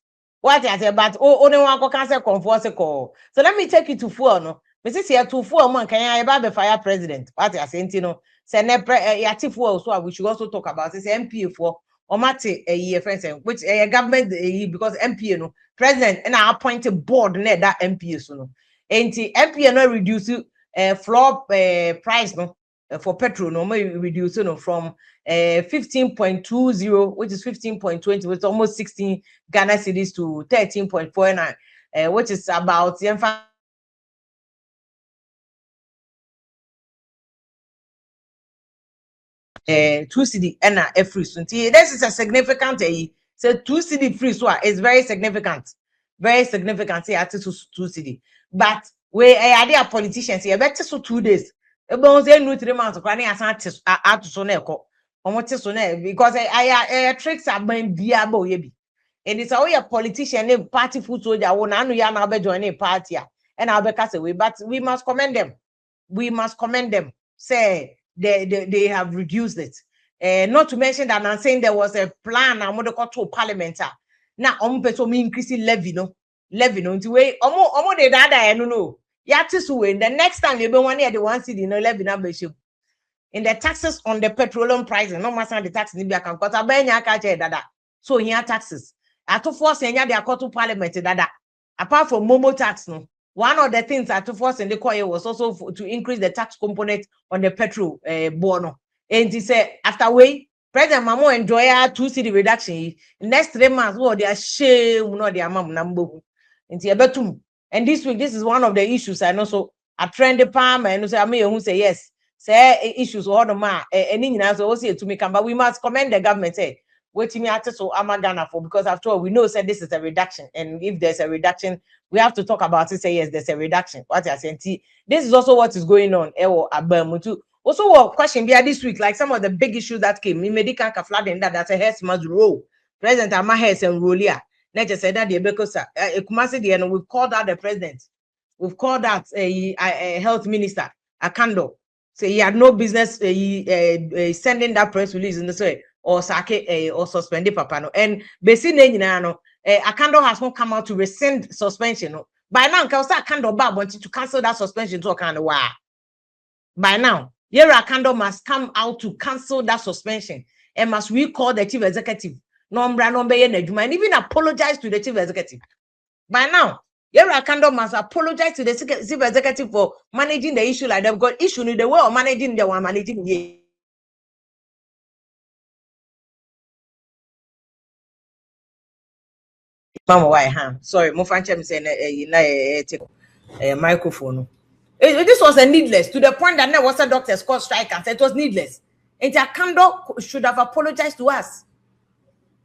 what I said but only one go cancel conforce call so let me take you to full no me say here to full man kan ya ba be fire president what I say ntino say ne ya ti full so we should also talk about say MPA for omate year friends which government because MPA no president and I appointed board na that MPA so no enti MPA no reduce floor price no for petrol no may reduce no from 15.20 which is 15.20 which is almost 16 Ghana cedis to 13.49 which is about 2 cedi and a free so this is a significant so 2 cedi free so is very significant say at 2 cedi but we are politicians here better so 2 days about say no 3 months kwa na asan at so na ekọ omote so na because I tricks are ban bia ba oye bi and it's a politician name party foot soldier won anu ya na be join a party and I'll be cast away but we must commend them say they have reduced it not to mention that I'm saying there was a plan I'm going to go to parliament now person increasing levy no into way omo de dada no in the next time you be one year the one cedi no levy na be in the taxes on the petroleum prices no matter the tax ni be can cut abenya ka che dada so here taxes ato force enya de akoto parliament dada apart from momo tax no one of the things that force in the coin was also to increase the tax component on the petrol bono and he said after way president mamo enjoy a 2 cedi reduction next 3 months what they are shame no their mam number into betum and this week this is one of the issues I know so a trend the palm and say I mean who say yes say issues all the ma any so say to me come but we must commend the government say waiting me at so Ghana for because after all we know said this is a reduction and if there's a reduction we have to talk about it say yes there's a reduction what I saying this is also what is going on abamutu also what question be this week like some of the big issues that came in medical flooding that's a health must roll president amahes and rolia let just say that the because Kumasi the we've called out the president we've called out a health minister Akando say he had no business sending that press release in the way or sake or suspended papa no and besi na no Akando has not come out to rescind suspension no by now can say Akando ba wanted to cancel that suspension to kind of wow by now Akando must come out to cancel that suspension and must recall the chief executive number and even apologize to the chief executive by now Akando must apologize to the chief executive for managing the issue like they've got issue in the way of managing the one managing the Mama, why, sorry, Mofanche saying microphone. This was a needless to the point that there was a doctor's called strike and said it was needless. And Akando should have apologized to us.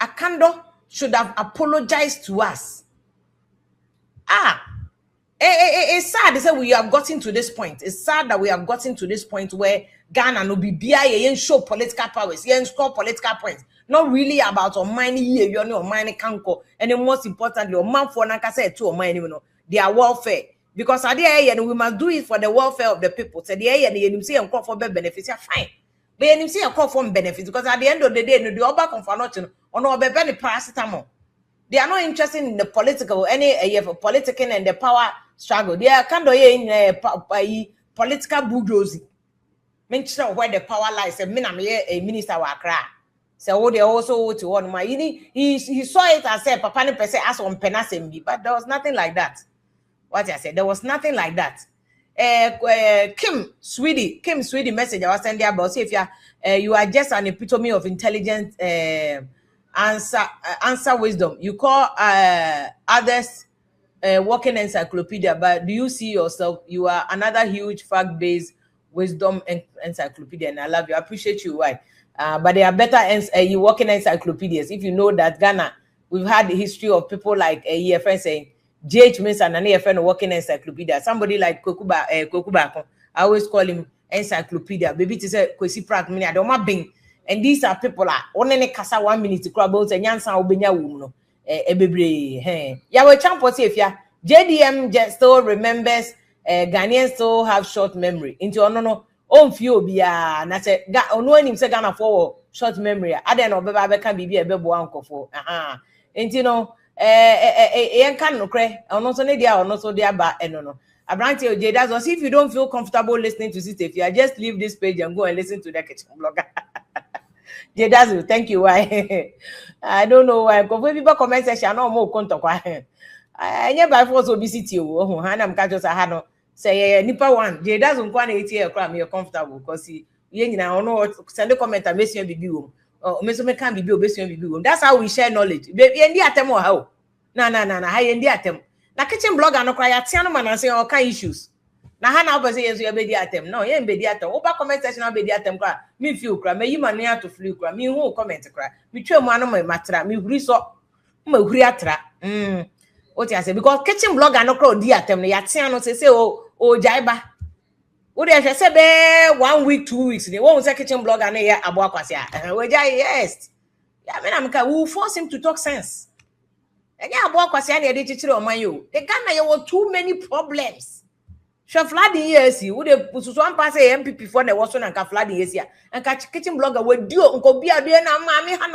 Akando should have apologized to us. It's sad that we have gotten to this point. It's sad that we have gotten to this point where Ghana no be BIA show political powers, score political points. Not really about or mining here, you know, mining kanko, and then most importantly, or man for Naka said to or mining, you know, their welfare. Because at the end, we must do it for the welfare of the people. So the end, you see, and call for benefits, you're fine. But you see, a call for benefits because at the end of the day, no, the other confirmation or no, be paracetamol. They are not interested in the political, politicking and the power struggle. They are kind of in political bulldozer. Mention where the power lies. A minister will cry. So they also to one my he saw it as a papa per se as on penasembi, but there was nothing like that. What I said, there was nothing like that. Kim Sweetie message I was sending about say if you are just an epitome of intelligent answer wisdom. You call others walking encyclopedia, but do you see yourself? You are another huge fact-based wisdom encyclopedia, and I love you. I appreciate you. Why? But there are better you walking encyclopedias. If you know that Ghana, we've had the history of people like a friend saying J.H. Mason and a friend walking encyclopedia. Somebody like Kokuba, I always call him encyclopedia. Baby to say Kwesi Pratt, me I don't want bing. And these are people like only kasa 1 minute to crab out and yansa obenya wum bebre. Yeah, we champ if ya JDM just still remembers Ghanaians still have short memory. Into no on few bia na say no him say Ghana for short memory. I don't know beba can be a bebo uncle for. And you know can no cre ono so ne dia ono so dia ba no. Abranti OJ, that's what if you don't feel comfortable listening to Sister Fia, just leave this page and go and listen to the kitchen blogger. Jedazu, thank you. Why? I don't know why. Because people comment section, no more contact. I never force obesity. Oh, Hanam Kajos Hano say Nipa one. Jedazu, 180 crime, you're comfortable because you know, send a comment and make you be you. Oh, Mesome can be you. That's how we share knowledge. Baby, and the attempt or how? No, high in the attempt. Na kitchen blogger no cry at man and say all kind issues. Na hana oba say yes you be atem. No, you be atem. Oba comment section be atem cry. Me feel cry. Me you man near to feel cry. Me who comment cry. Me twa mo no me matra. Me huri so. Me huri atra. What you say because kitchen blogger no cry di atem no yatia no say o jaiba. Wo dey say be 1 week 2 weeks. They won't say kitchen blogger na ya abo akwase a. We jai yes. Yeah, me na me ka we force him to talk sense. The Ghana you want too many problems. So flooding years you would have put one pass a MPP for the Watson and flooding years here and catch kitchen blogger with do uncle be a dear now mammy and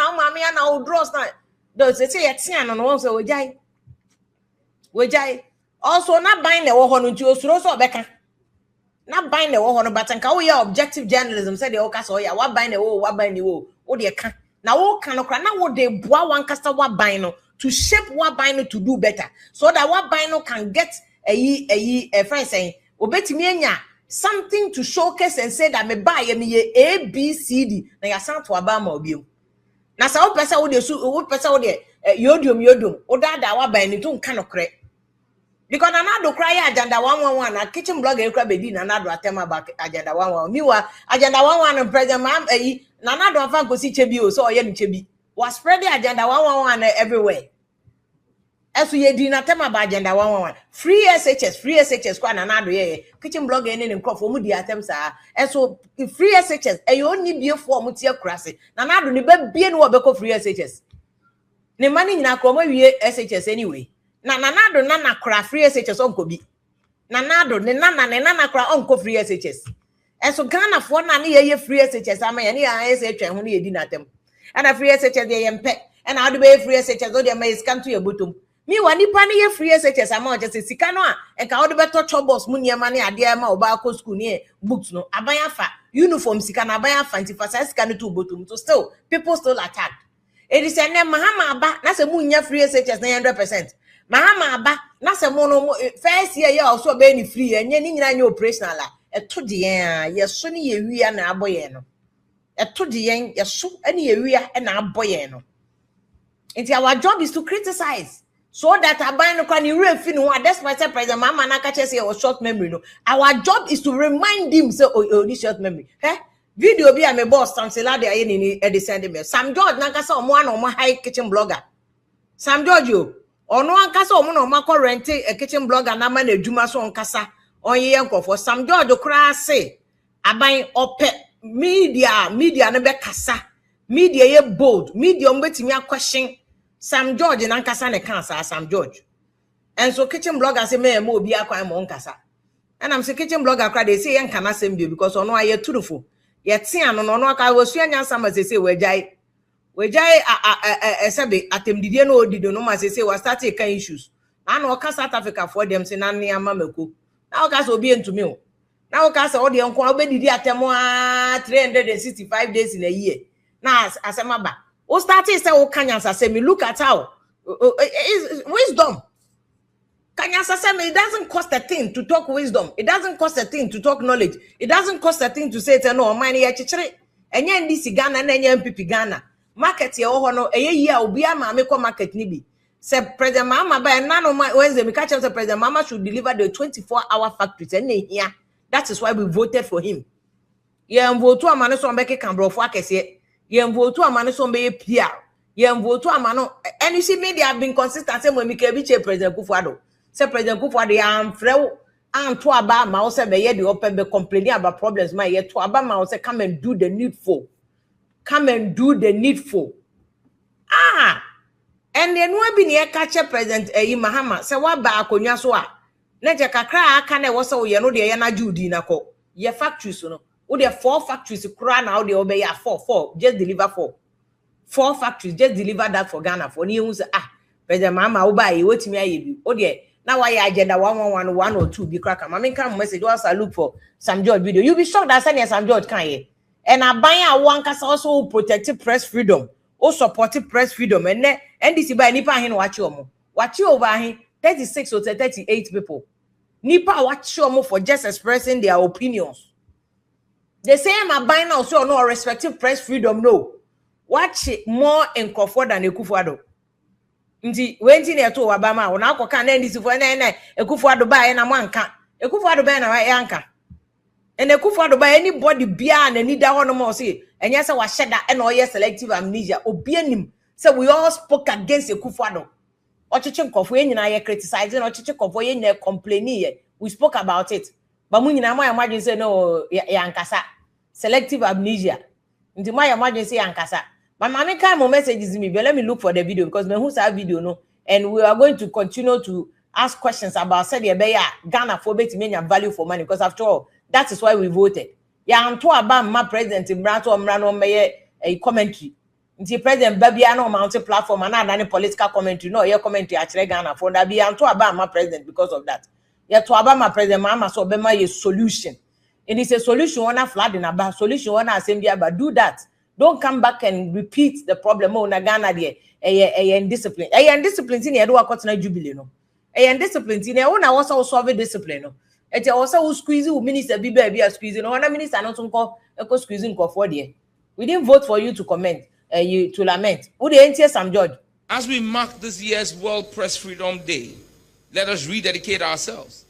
now draws now. Does it say at Sian and also we jai also not buying the war on to so Becca. Not buying the war on but and how your objective journalism said the Oka so yeah, what buying the war, what buying the war, what they can now all kind of now what they boy one casta what buying to shape what bino to do better so that what bino can get a friend saying obetimi something to showcase and say that me buy me A B C D na ya san to abama obiem na sa wo pese wo de su wo pese wo de yodum wo da what bino to nka no kre because anado cry agenda 111 na kitchen blog e kra bedi na anado atema about agenda 111 miwa agenda 111 president mam na anado afa go si chebi o so oye ni chebi was spreading agenda 111 everywhere. As we did not tell about agenda 111. Free SHS, quite another year. Kitchen blog and in crop for moody attempts are. And so free SHS, and you only be a form with your crassy. Now, I don't be no beco free SHS. The money in a coma SHS anyway. Nanado nana craft free SHS on Kobe. Nanado, the nana craft on free SHS. And so Ghana for none year free SHS. I mean, any SHS and only did not them. And a free SHS they impect and how to be free SHS or their mates come to your bottom. Me one ni free SHS amount just sikano and ka the better troubles money money adia ma obako school near books no abaya fa uniform sikana abaya fa antifasa sikano to bottom so still people still attacked. It is a name Mahama aba na se munya free SHS 100%. Mahama aba na se mono first year ya also be ni free enye ni nyina nye operational la eto de ye so ni ye wi na aboye no. Eto de yen yeso ene yewia e na aboye no nti our job is to criticize so that aban no can you refi no that's why say president mama na ka say o short memory no our job is to remind him say oh this short memory video bi am boss Sansela de aye ni e send me Sam George na ka say omo na omo high kitchen blogger Sam George o ono anka say omo na omo ko rent a kitchen blogger na ma na adwuma so nkasa onye yankofo Sam George kura say aban ope media no be kasa media ye bold media mbetimi question Sam George na nkasa ne kansa Sam George and so kitchen blogger say me obi akwan mo nkasa and I'm say kitchen blogger kra dey say yen kana sem bi because ono aye turufo ye tia no no aka wasu anyansa ma say wejai sebe atemdidie no odido no ma say we start kan issues na no ka South Africa for them say na nne amamako na o ka so obi entumi o now cast all the uncle obedi atemo 365 days in a year. Now asemaba. O started say o kanyasa say me look at how wisdom. Kanyasa say me it doesn't cost a thing to talk wisdom. It doesn't cost a thing to talk knowledge. It doesn't cost a thing to say no mine ya chichire. Enye NDC Ghana na enye MPP Ghana. market ye ho no eye yi a obi ama me ko market ni bi say President Mahama by nano Wednesday me catch say President Mahama should deliver the 24-hour factories and here. That is why we voted for him. Ye vote to amane so mbeke Cambrofo akese. Ye vote to amane so mbeye PR. Ye vote to amano, and you see me they have been consistent say when me ke bi che President Kufuado. Say President Kufuado am frɛ and to aba ma say be ye the open be complaining about problems my ye to aba ma say come and do the needful. Come and do the needful. And then we be near catch President Mahama say what ba akonwa so a na je kakra aka na wo say ye no de ye na judi na ko ye factories no wo de 4 factories kura na wo de obey 4 just deliver 4 factories just deliver that for Ghana for ni hu say President Mahama wo ba ye wetimi aye bi wo de na why agenda 1 or 2 be crack am come message you also look for Sam George video you be shocked that say Sam George can here and aban a one kasa also protect press freedom o support press freedom and NDC by nipa hin wachi omo wachi over hin 36 or 38 people nipa wachi omo for just expressing their opinions. The same aban now so no respective press freedom no watch more enkofo than Ekufuado nti wenti na eto wabama wo na akoka na NDC for na Ekufuado ba na manka Ekufuado ba na ya anka and Ekufuado by anybody bia na nida ho no mo say enya say wa sheda e na oye selective amnesia obi anim say we all spoke against Ekufuado ochichi nkofo enyina ye criticizing ochichi nkofo ye na complaining ye we spoke about it but mu nyina ma imagine say no ya ankasa selective amnesia nti ma imagine say ankasa my mommy kind of messages me but let me look for the video because me who saw video no and we are going to continue to ask questions about said the Ghana for bet mean value for money because after all that is why we voted. Ya anto aba ma president Mbrato Mrano meye a commentary. Nti president Babia no mount platform and any political commentary no ye commentary actually Ghana for that be anto aba ma president because of that. Ya to aba ma president Mahama so be ma a solution. It is a solution on a flood in a solution on assembly but do that. Don't come back and repeat the problem on Ghana there. A discipline. A discipline in do a jubilee no. A discipline in a also solve discipline no. It also squeeze minister be baby squeezing no one minister not to squeezing for there. We didn't vote for you to comment you to lament. Who the NTS Sam George? As we mark this year's World Press Freedom Day, let us rededicate ourselves